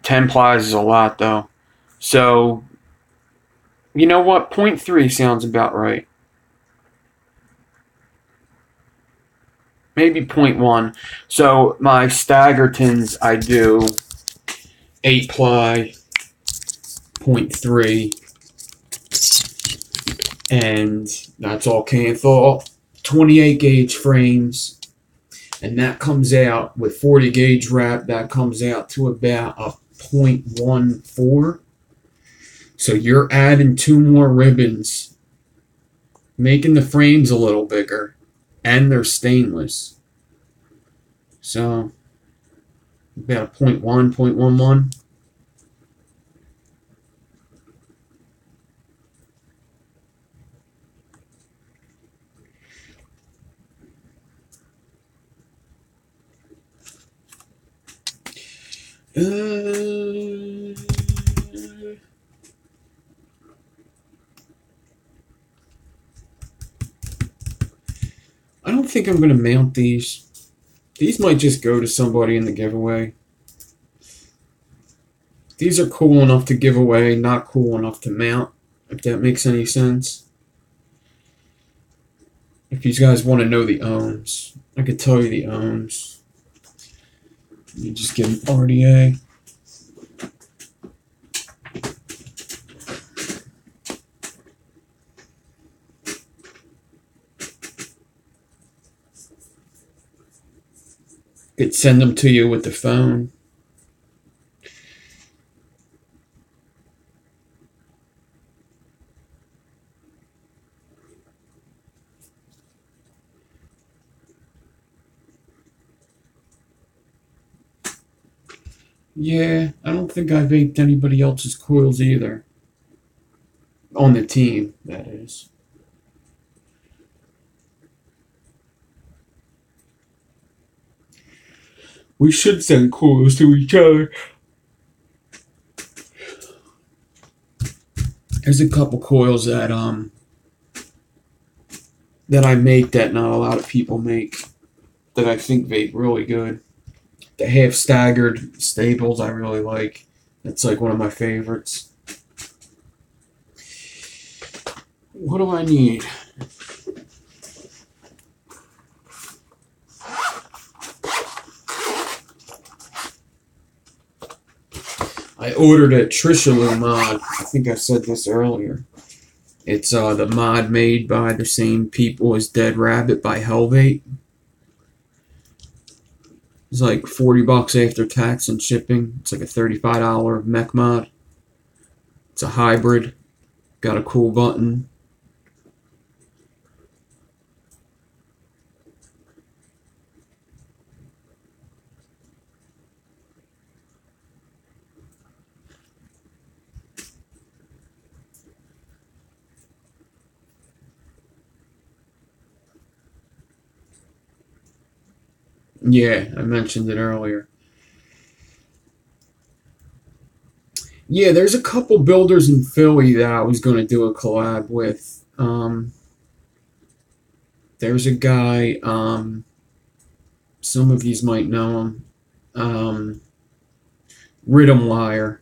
10 plies is a lot, though. So, you know what? 0.3 sounds about right. Maybe 0.1. So, my Staggertons, I do 8 ply, 0.3, and that's all Canthal. 28 gauge frames, and that comes out with 40 gauge wrap. That comes out to about a 0.14. So you're adding 2 more ribbons, making the frames a little bigger, and they're stainless. So about a 0.1, 0.11. I don't think I'm going to mount these. These might just go to somebody in the giveaway. These are cool enough to give away, not cool enough to mount, if that makes any sense. If you guys want to know the ohms, I could tell you the ohms. You just get an RDA. Could send them to you with the phone. Yeah, I don't think I vaped anybody else's coils either. On the team, that is. We should send coils to each other. There's a couple coils that I make that not a lot of people make that I think vape really good. The half staggered staples I really like. That's like one of my favorites. What do I need? I ordered a Trishaloo mod. I think I said this earlier. It's the mod made by the same people as Dead Rabbit by Hellvape. It's like $40 after tax and shipping. It's like a $35 mech mod. It's a hybrid. Got a cool button. Yeah, I mentioned it earlier. Yeah, there's a couple builders in Philly that I was going to do a collab with. There's a guy, some of you might know him. Rhythm Wire.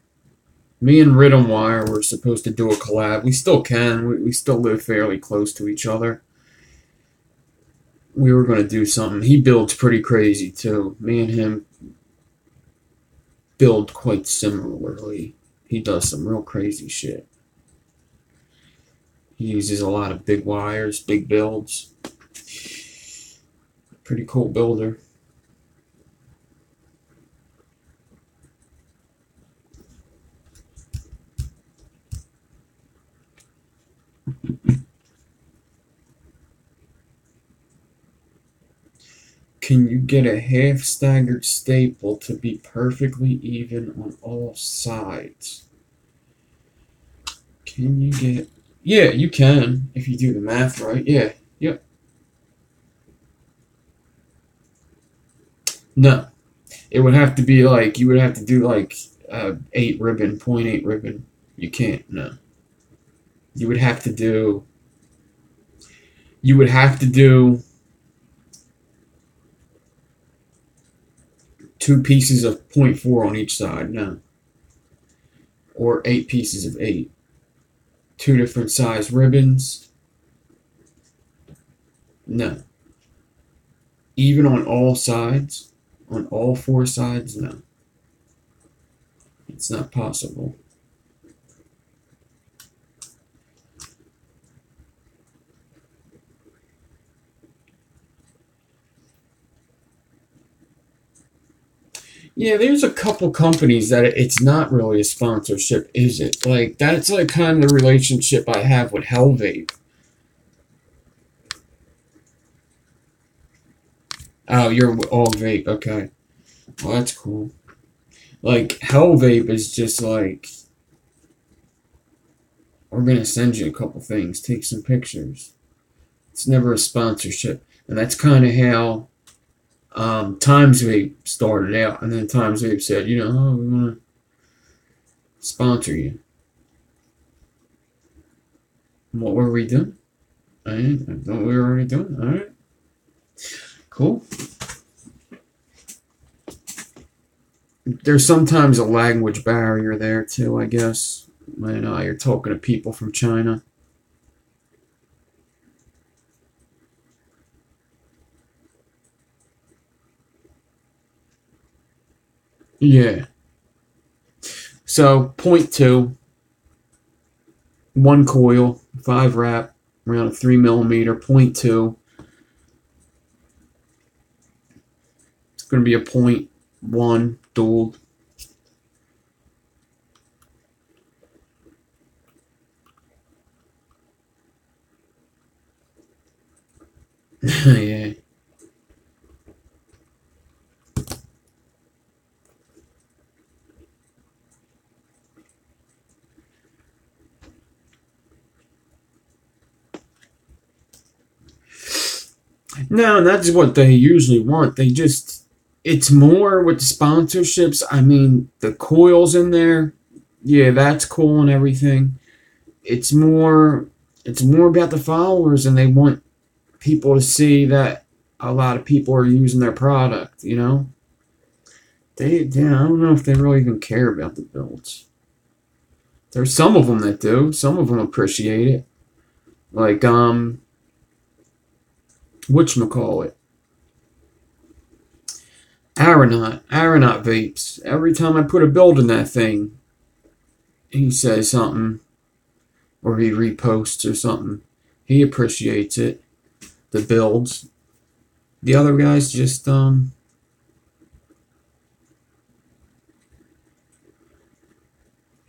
Me and Rhythm Wire were supposed to do a collab. We still can. We still live fairly close to each other. We were going to do something. He builds pretty crazy, too. Me and him build quite similarly. He does some real crazy shit. He uses a lot of big wires, big builds. Pretty cool builder. Can you get a half staggered staple to be perfectly even on all sides? Can you get... Yeah, you can, if you do the math right. Yeah, yep. No. It would have to be like, you would have to do like 8 ribbon, 0.8 ribbon. You can't, no. You would have to do 2 pieces of 0.4 on each side, no. Or 8 pieces of 8. 2 different size ribbons, no. Even on all sides, on all 4 sides, no. It's not possible. Yeah, there's a couple companies that it's not really a sponsorship, is it? Like, that's like kind of the relationship I have with Hell Vape. Oh, you're all vape, okay. Well, that's cool. Like, Hell Vape is just like, we're gonna send you a couple things, take some pictures. It's never a sponsorship. And that's kind of how Times Vape started out. And then Times Vape said, we want to sponsor you. What were we doing? I thought we were already doing. All right. Cool. There's sometimes a language barrier there, too, I guess. When you're talking to people from China. Yeah. So, 0.2, 1 coil, 5 wrap, around a 3mm, 0.2. It's going to be a 0.1 dual. Yeah. No, that's what they usually want. It's more with the sponsorships. I mean, the coils in there, yeah, that's cool and everything. It's more, about the followers, and they want people to see that a lot of people are using their product. I don't know if they really even care about the builds. There's some of them that do. Some of them appreciate it. Like, whatchamacallit? Aeronaut vapes. Every time I put a build in that thing, he says something, or he reposts or something. He appreciates it. The builds. The other guys just the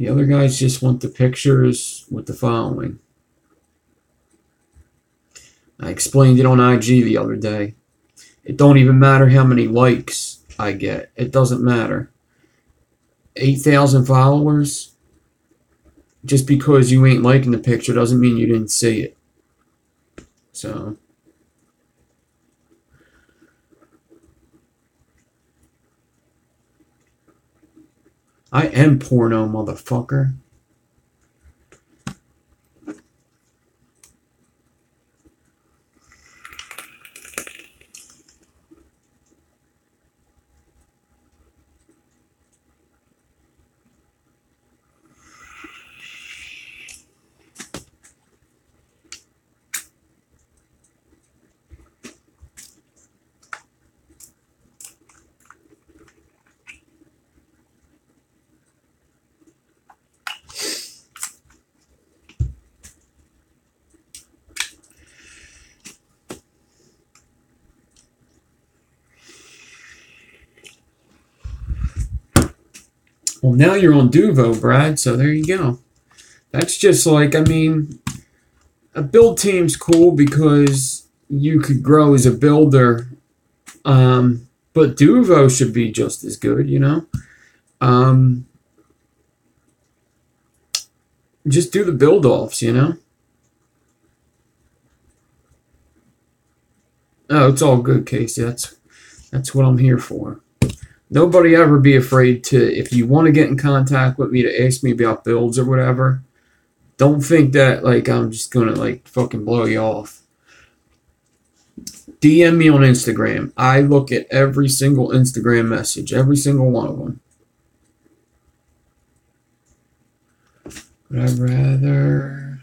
other guys just want the pictures with the following. I explained it on IG the other day. It don't even matter how many likes I get. It doesn't matter. 8,000 followers, just because you ain't liking the picture doesn't mean you didn't see it. So, I am porno, motherfucker. Well, now you're on Duvo, Brad, so there you go. That's just like, I mean, a build team's cool because you could grow as a builder, but Duvo should be just as good, you know? Just do the build-offs, you know? Oh, it's all good, Casey. That's what I'm here for. Nobody ever be afraid to, if you want to get in contact with me to ask me about builds or whatever, don't think that, like, I'm just going to, like, fucking blow you off. DM me on Instagram. I look at every single Instagram message, every single one of them. Would I rather...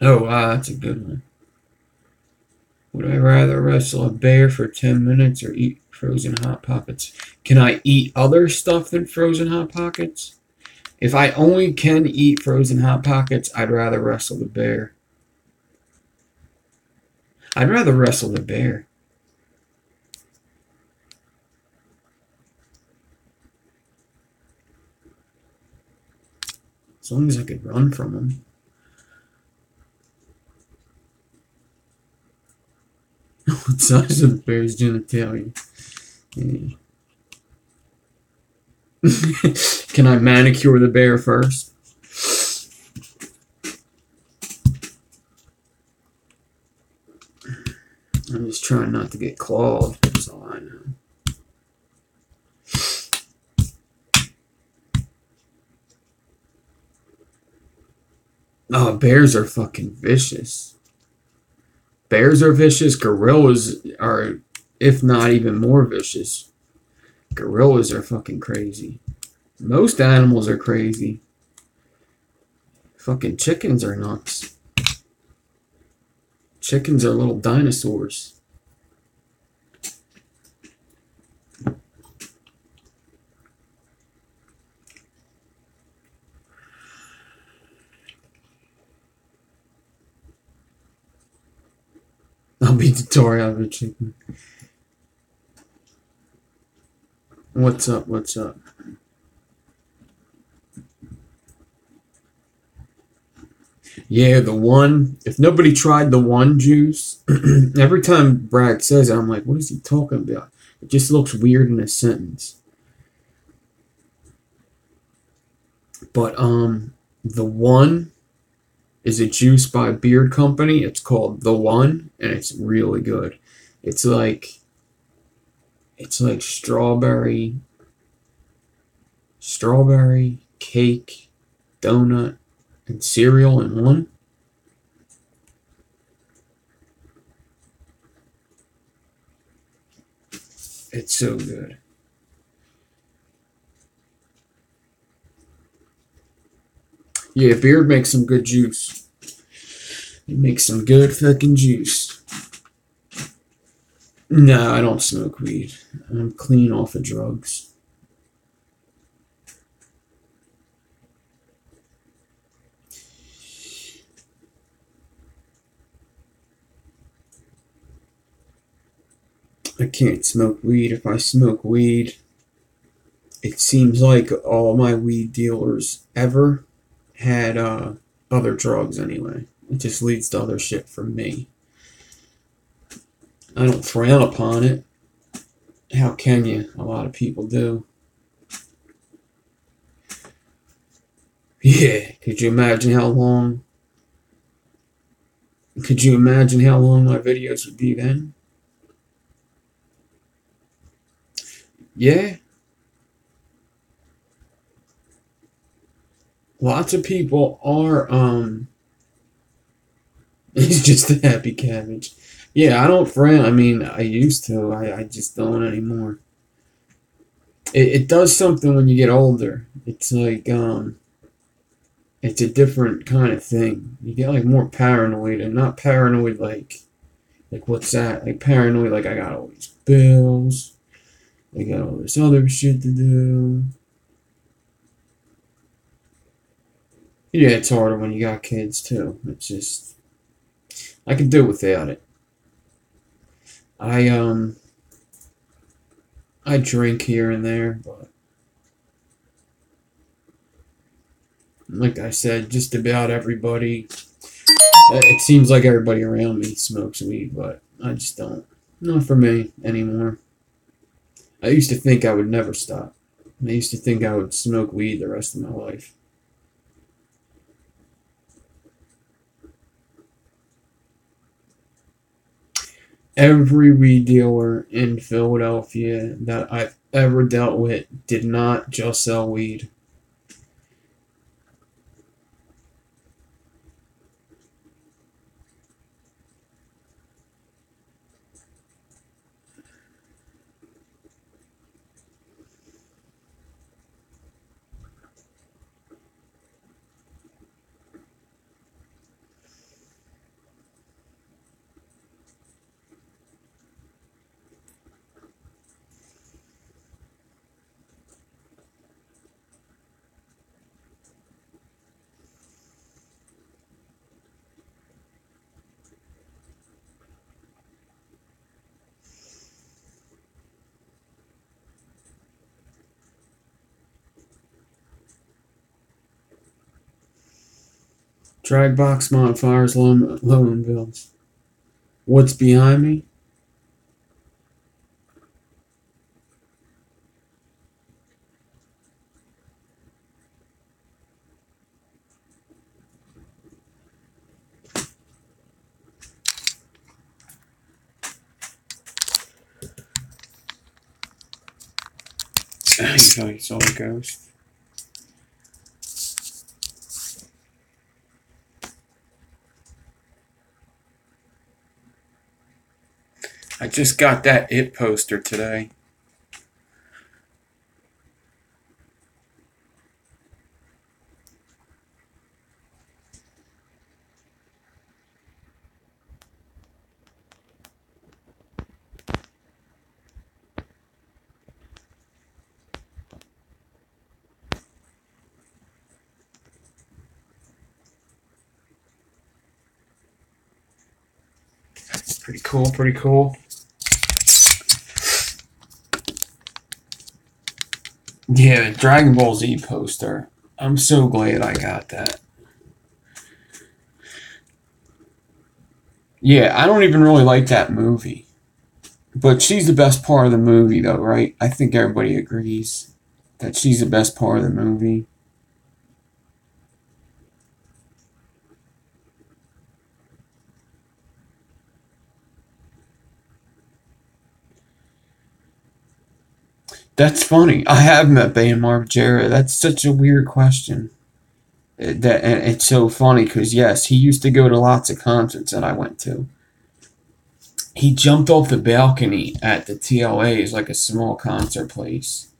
Oh, wow, that's a good one. Would I rather wrestle a bear for 10 minutes or eat frozen Hot Pockets? Can I eat other stuff than frozen Hot Pockets? If I only can eat frozen Hot Pockets, I'd rather wrestle the bear. I'd rather wrestle the bear. As long as I could run from him. What size of the bear's genitalia? Yeah. Can I manicure the bear first? I'm just trying not to get clawed. That's all I know. Oh, bears are fucking vicious. Bears are vicious. Gorillas are, if not even more vicious. Gorillas are fucking crazy. Most animals are crazy. Fucking chickens are nuts. Chickens are little dinosaurs. I'll beat the tar out of a chicken. What's up? What's up? Yeah, the one. If nobody tried the one juice, every time Bragg says it, I'm like, what is he talking about? It just looks weird in a sentence. But the one is a juice by Beard Company. It's called The One, and it's really good. It's like strawberry, cake, donut, and cereal in one. It's so good. Yeah, Beard makes some good juice. He makes some good fucking juice. No, I don't smoke weed. I'm clean off of drugs. I can't smoke weed. If I smoke weed, it seems like all my weed dealers ever had other drugs anyway. It just leads to other shit for me. I don't frown upon it. How can you? A lot of people do. Yeah, could you imagine how long my videos would be then? Yeah. Lots of people are, it's just a happy cabbage. Yeah, I don't frown. I mean, I used to. I just don't anymore. It does something when you get older. It's like, it's a different kind of thing. You get like more paranoid, and not paranoid like what's that? Like paranoid like I got all these bills. I got all this other shit to do. Yeah, it's harder when you got kids too. It's just, I can do without it. I drink here and there, but like I said, just about everybody. It seems like everybody around me smokes weed, but I just don't. Not for me anymore. I used to think I would never stop. I used to think I would smoke weed the rest of my life. Every weed dealer in Philadelphia that I've ever dealt with did not just sell weed. Drag box modifiers, loan bills. What's behind me? You saw a ghost. I just got that It poster today. Pretty cool, pretty cool. Yeah, the Dragon Ball Z poster. I'm so glad I got that. Yeah, I don't even really like that movie. But she's the best part of the movie, though, right? I think everybody agrees that she's the best part of the movie. That's funny. I have met Bam Margera. That's such a weird question. And it's so funny because, yes, he used to go to lots of concerts that I went to. He jumped off the balcony at the TLA's, like a small concert place.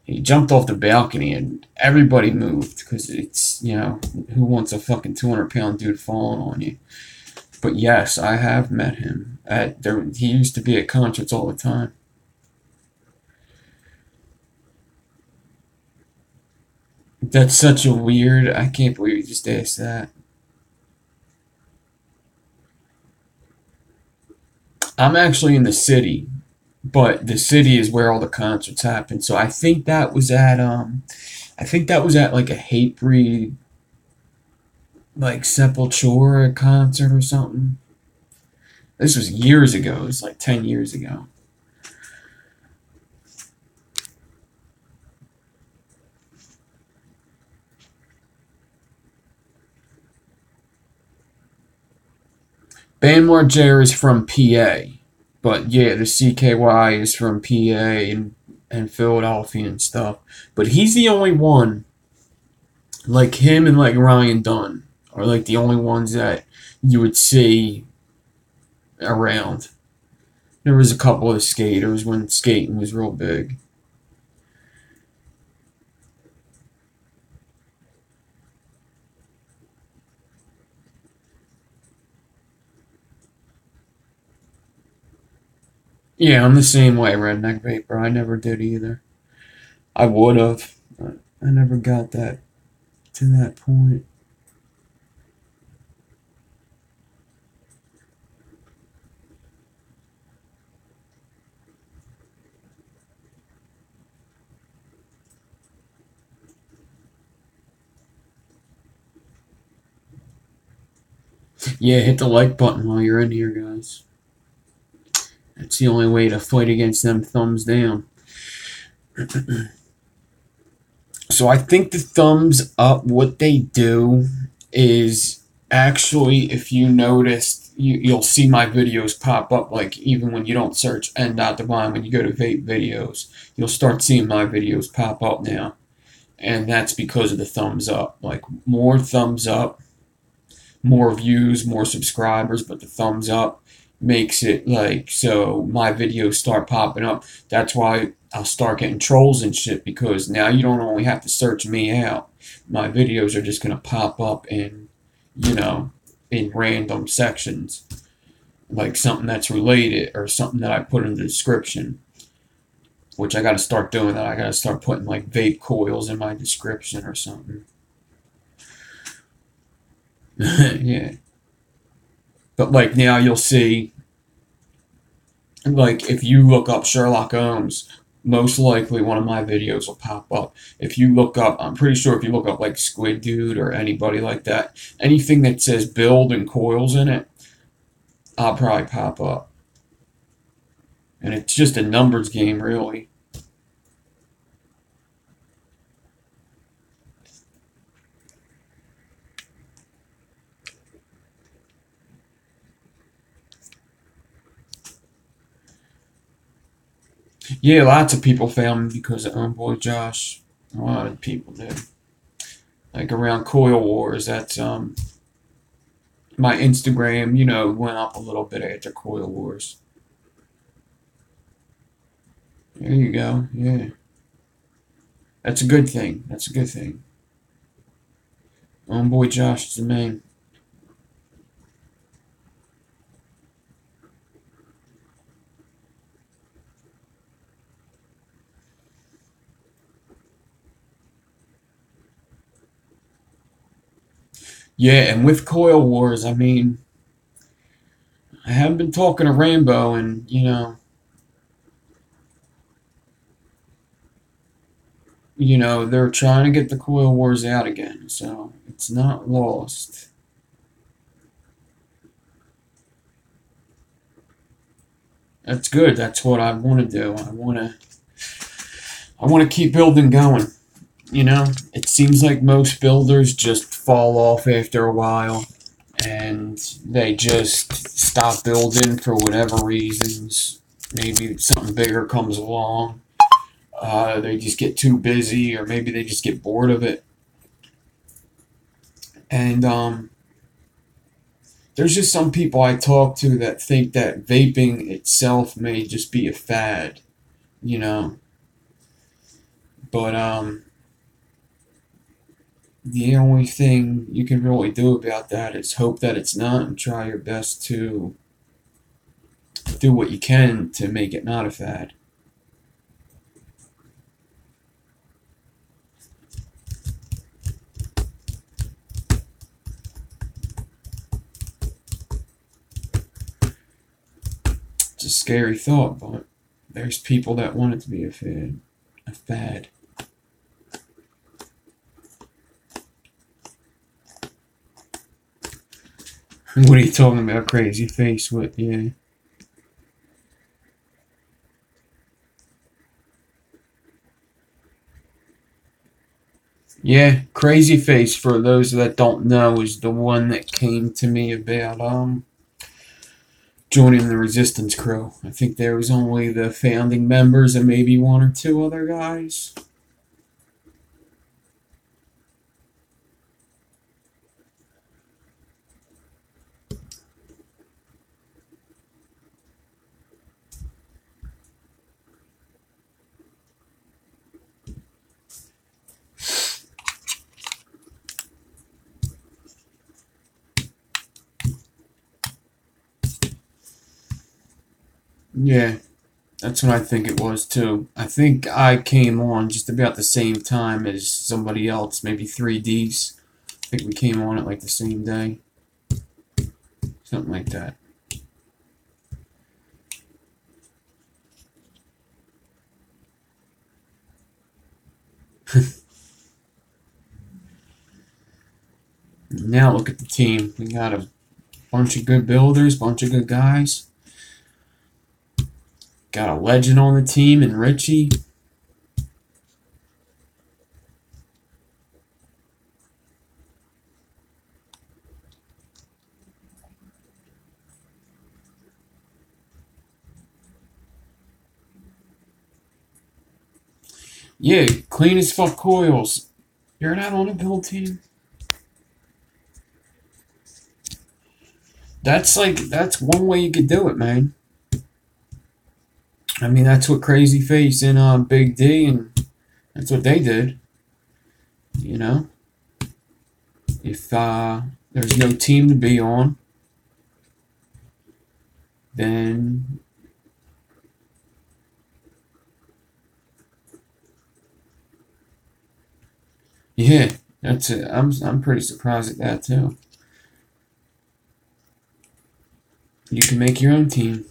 He jumped off the balcony and everybody moved because it's, who wants a fucking 200-pound dude falling on you? But yes, I have met him. He used to be at concerts all the time. That's such a weird. I can't believe you just asked that. I'm actually in the city, but the city is where all the concerts happen. So I think that was at like a Hatebreed, like Sepultura concert or something. This was years ago. It was like 10 years ago. Bam Margera is from PA, but yeah, the CKY is from PA and Philadelphia and stuff. But he's the only one, like him and like Ryan Dunn, are like the only ones that you would see around. There was a couple of skaters when skating was real big. Yeah, I'm the same way, Redneck Vapor. I never did either. I would have, but I never got that to that point. Yeah, hit the like button while you're in here, guys. That's the only way to fight against them thumbs down. So I think the thumbs up, what they do is actually, if you noticed, you'll see my videos pop up, like even when you don't search n.divine, when you go to vape videos, you'll start seeing my videos pop up now. And that's because of the thumbs up. Like, more thumbs up, more views, more subscribers, but the thumbs up makes it like so my videos start popping up. That's why I'll start getting trolls and shit, because now you don't only have to search me out. My videos are just gonna pop up in, in random sections, like something that's related or something that I put in the description. Which I gotta start doing that. I gotta start putting like vape coils in my description or something. Yeah. But like now you'll see, like if you look up Sherlock Holmes, most likely one of my videos will pop up. If you look up, I'm pretty sure if you look up like Squid Dude or anybody like that, anything that says build and coils in it, I'll probably pop up. And it's just a numbers game, really. Yeah, lots of people found me because of Homeboy Josh. A lot of people did. Like around Coil Wars, that's my Instagram, went up a little bit after Coil Wars. There you go. Yeah. That's a good thing. That's a good thing. Homeboy Josh is the man. Yeah, and with Coil Wars, I mean, I have been talking to Rambo, and they're trying to get the Coil Wars out again, so it's not lost. That's good. That's what I want to do. I want to keep building going. It seems like most builders just fall off after a while, and they just stop building for whatever reasons. Maybe something bigger comes along. They just get too busy, or maybe they just get bored of it. And there's just some people I talk to that think that vaping itself may just be a fad, you know. But the only thing you can really do about that is hope that it's not, and try your best to do what you can to make it not a fad. It's a scary thought, but there's people that want it to be a fad. A fad. What are you talking about, crazy face? What? Yeah. Yeah, crazy face, for those that don't know, is the one that came to me about joining the resistance crew. I think there was only the founding members and maybe one or two other guys. Yeah, that's what I think it was too. I think I came on just about the same time as somebody else, maybe 3Ds. I think we came on at like the same day. Something like that. Now look at the team. We got a Bunch of good builders, bunch of good guys. Got a legend on the team in Richie. Yeah, clean as fuck coils. You're not on a build team. That's one way you could do it, man. I mean, that's what Crazy Face and Big D, and that's what they did. You know, if there's no team to be on, then yeah, that's it. I'm pretty surprised at that too. You can make your own team,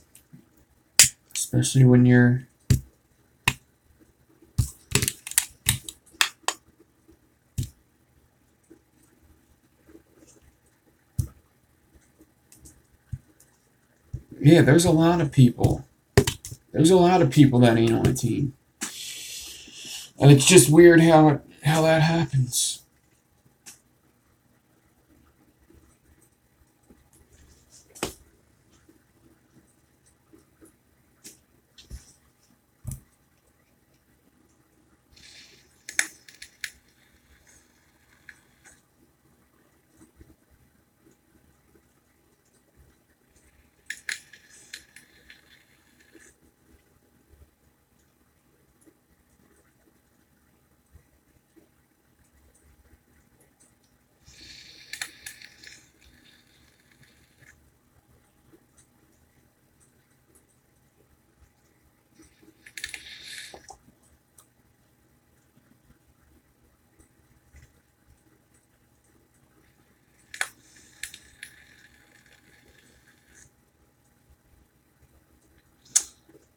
especially when you're. Yeah, there's a lot of people. There's a lot of people that ain't on a team, and it's just weird how that happens.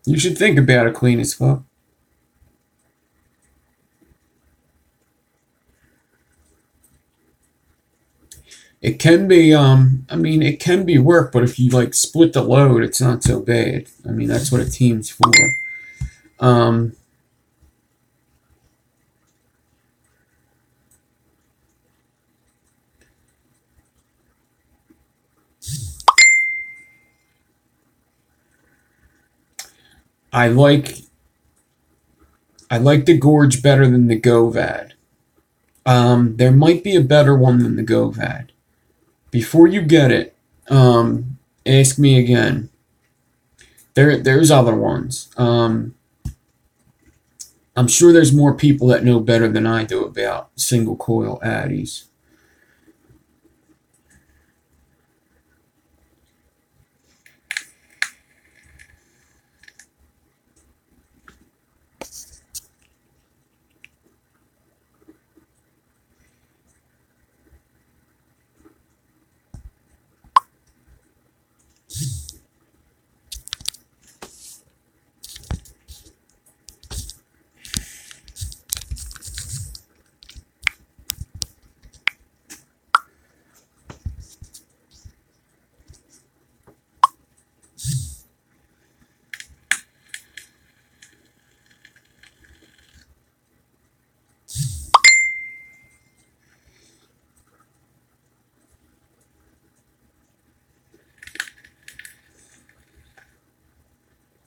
You should think about it clean as fuck. It can be, I mean, it can be work, but if you like split the load, it's not so bad. I mean, that's what a team's for. Um, I like, I like the Gorge better than the Govad. There might be a better one than the Govad. Before you get it, ask me again. There's other ones. I'm sure there's more people that know better than I do about single coil addies.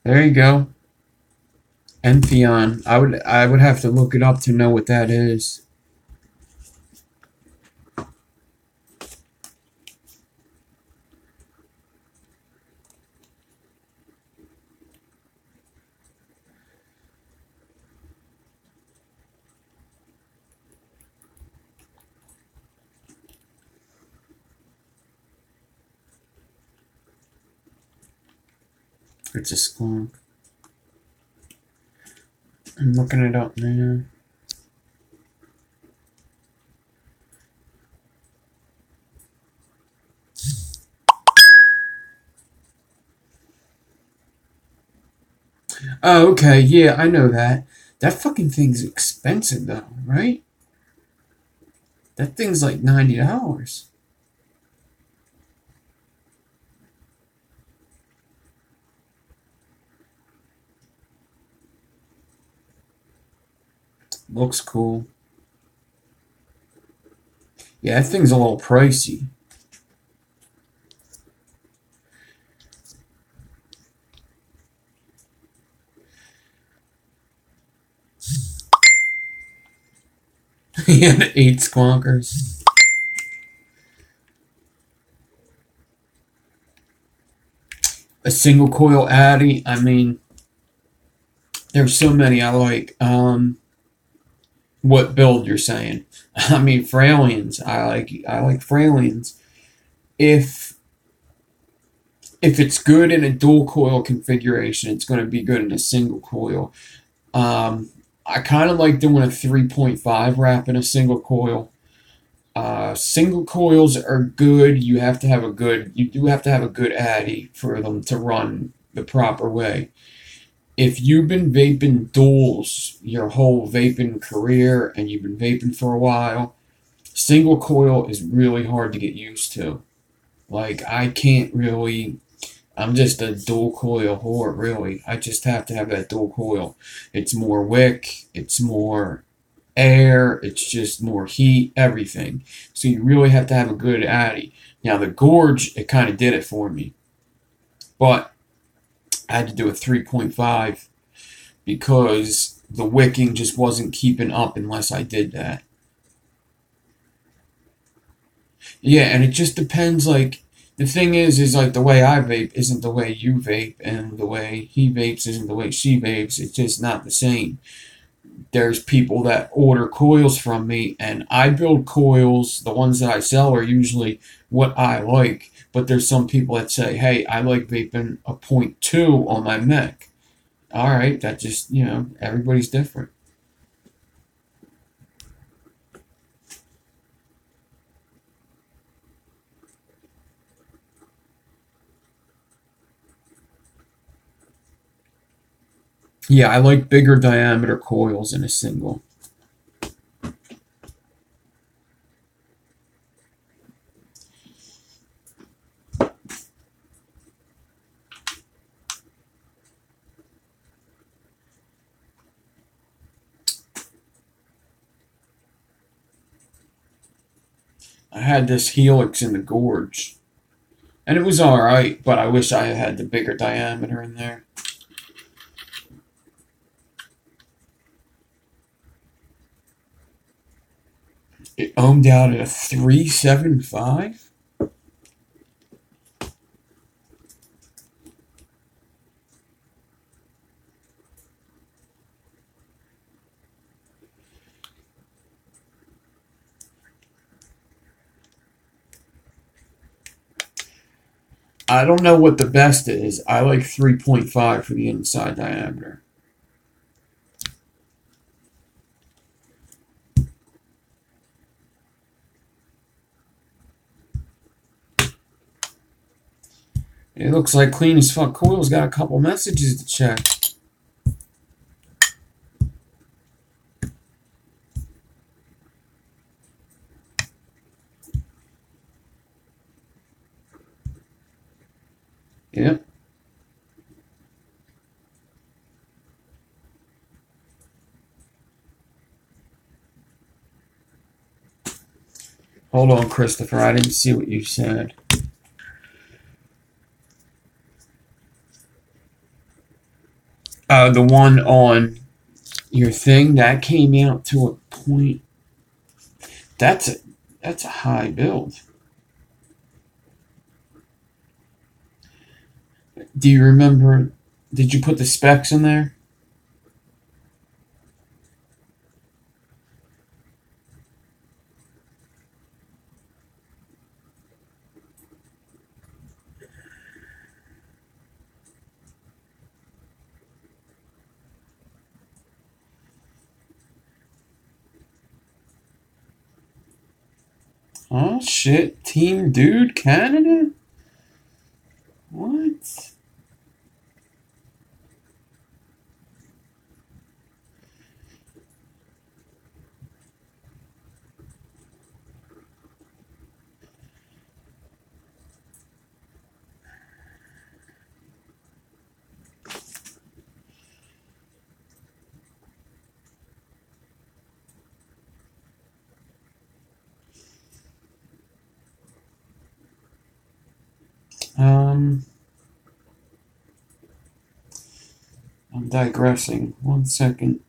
There you go. Entheon. I would have to look it up to know what that is. It's a splunk. I'm looking it up now. Oh, okay. Yeah, I know that. That fucking thing's expensive though, right? That thing's like $90. Looks cool. Yeah, that thing's a little pricey. He had 8 squonkers. A single coil Addy. I mean, there's so many I like. What build you're saying? I mean, Fralians. I like Fralians. If if it's good in a dual coil configuration, it's going to be good in a single coil. I kind of like doing a 3.5 wrap in a single coil. Single coils are good. You do have to have a good addy for them to run the proper way. If you've been vaping duals your whole vaping career and you've been vaping for a while, single coil is really hard to get used to. Like, I can't really. I'm just a dual coil whore, really. I just have to have that dual coil. It's more wick, it's more air, it's just more heat, everything. So you really have to have a good addy. Now, the Gorge, it kind of did it for me. But I had to do a 3.5 because the wicking just wasn't keeping up unless I did that. Yeah, and it just depends. Like, the thing is like the way I vape isn't the way you vape, and the way he vapes isn't the way she vapes. It's just not the same. There's people that order coils from me, and I build coils. The ones that I sell are usually what I like. But there's some people that say, hey, I like vaping a point 0.2 on my mech. All right, that just, everybody's different. Yeah, I like bigger diameter coils in a single. I had this Helix in the Gorge, and it was all right, but I wish I had the bigger diameter in there. It ohmed out at a 375. I don't know what the best is. I like 3.5 for the inside diameter. It looks like Clean as Fuck Coil's got a couple messages to check. Yep. Hold on, Christopher. I didn't see what you said. The one on your thing that came out to a point. That's a that's a high build. Do you remember? Did you put the specs in there? Oh shit! Team Dude Canada. What? I'm digressing. 1 second.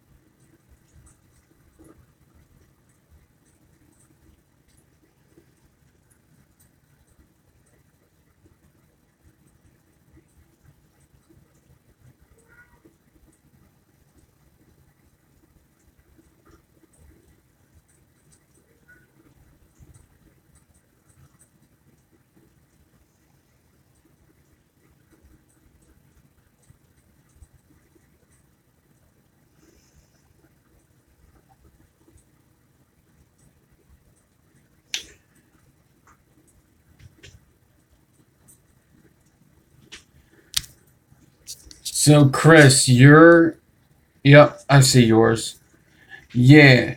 So, Chris, you're. Yep, I see yours. Yeah,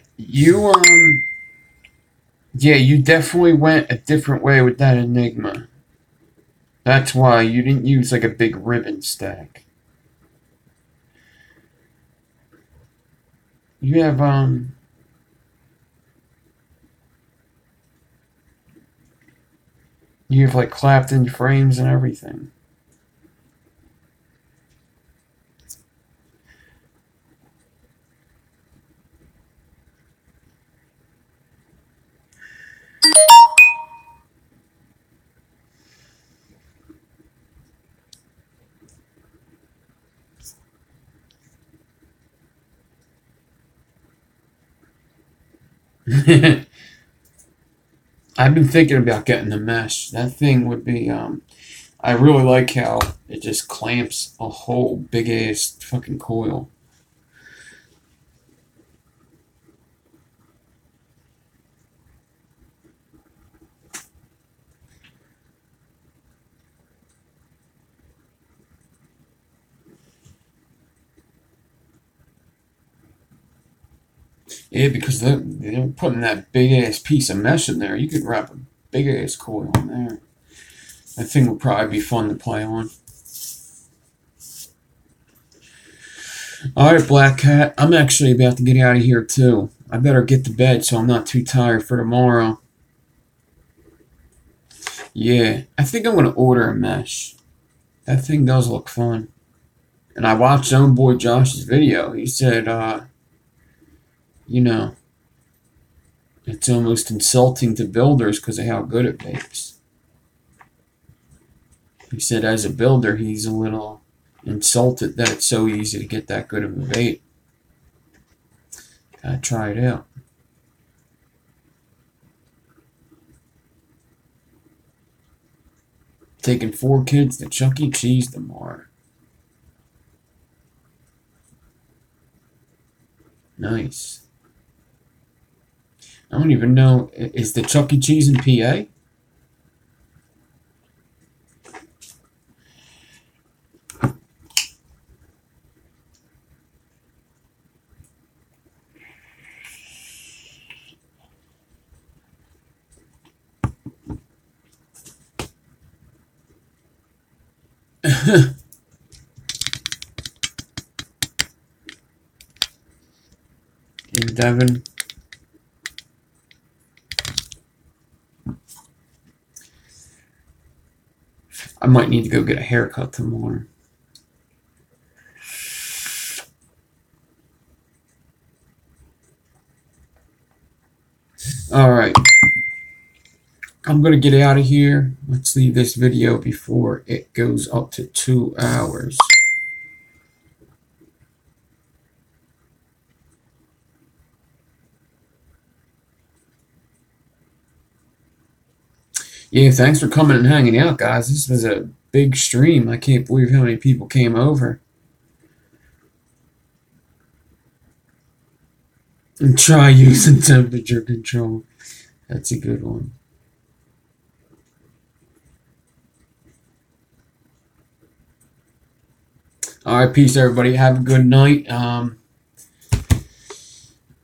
Yeah, you definitely went a different way with that Enigma. That's why you didn't use like a big ribbon stack. You have, you have like clapped in frames and everything. I've been thinking about getting the mesh. That thing would be, I really like how it just clamps a whole big ass fucking coil. Yeah, because they're putting that big ass piece of mesh in there. You could wrap a big ass coil in there. That thing would probably be fun to play on. Alright, Black Cat. I'm actually about to get out of here too. I better get to bed so I'm not too tired for tomorrow. Yeah, I think I'm going to order a mesh. That thing does look fun. And I watched own boy Josh's video. He said, you know, it's almost insulting to builders because of how good it makes. He said as a builder, he's a little insulted that it's so easy to get that good of a bait. Gotta try it out. Taking 4 kids to Chuck E. Cheese tomorrow. Nice. I don't even know. Is the Chuck E. Cheese in PA? In Devon. I might need to go get a haircut tomorrow. Alright. I'm going to get out of here. Let's leave this video before it goes up to 2 hours. Yeah, thanks for coming and hanging out, guys. This was a big stream. I can't believe how many people came over. And try using temperature control. That's a good one. Alright, peace, everybody. Have a good night.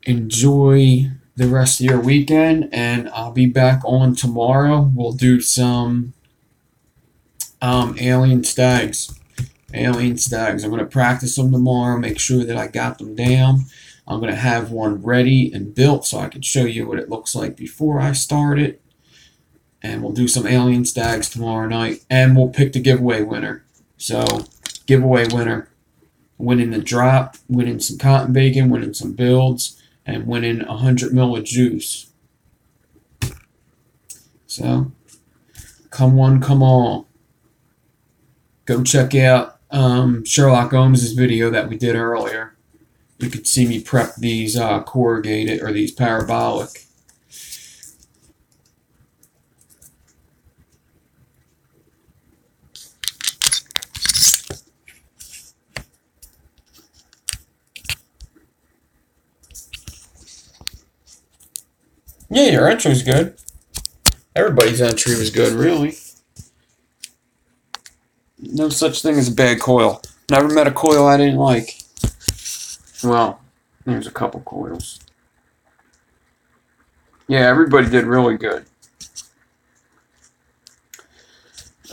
Enjoy the rest of your weekend, and I'll be back on tomorrow. We'll do some alien stags. I'm going to practice them tomorrow, make sure that I got them down. I'm going to have one ready and built so I can show you what it looks like before I start it. And we'll do some alien stags tomorrow night. And we'll pick the giveaway winner. So, giveaway winner. Winning the drop, winning some cotton bacon, winning some builds, and winning 100 ml of juice. So, come one, come all. Go check out Sherlock Holmes' video that we did earlier. You could see me prep these corrugated, or these parabolic. Yeah, your entry was good. Everybody's entry was good, really. No such thing as a bad coil. Never met a coil I didn't like. Well, there's a couple coils. Yeah, everybody did really good.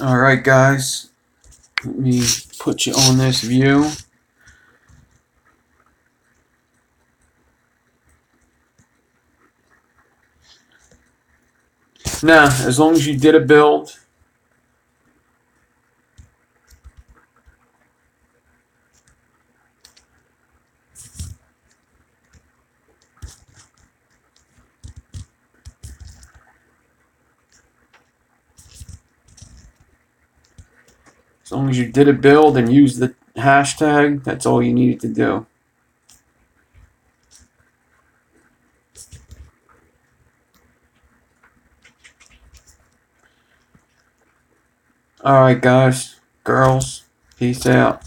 Alright, guys. Let me put you on this view. Now, as long as you did a build, and use the hashtag, that's all you needed to do. Alright, guys, girls, peace out.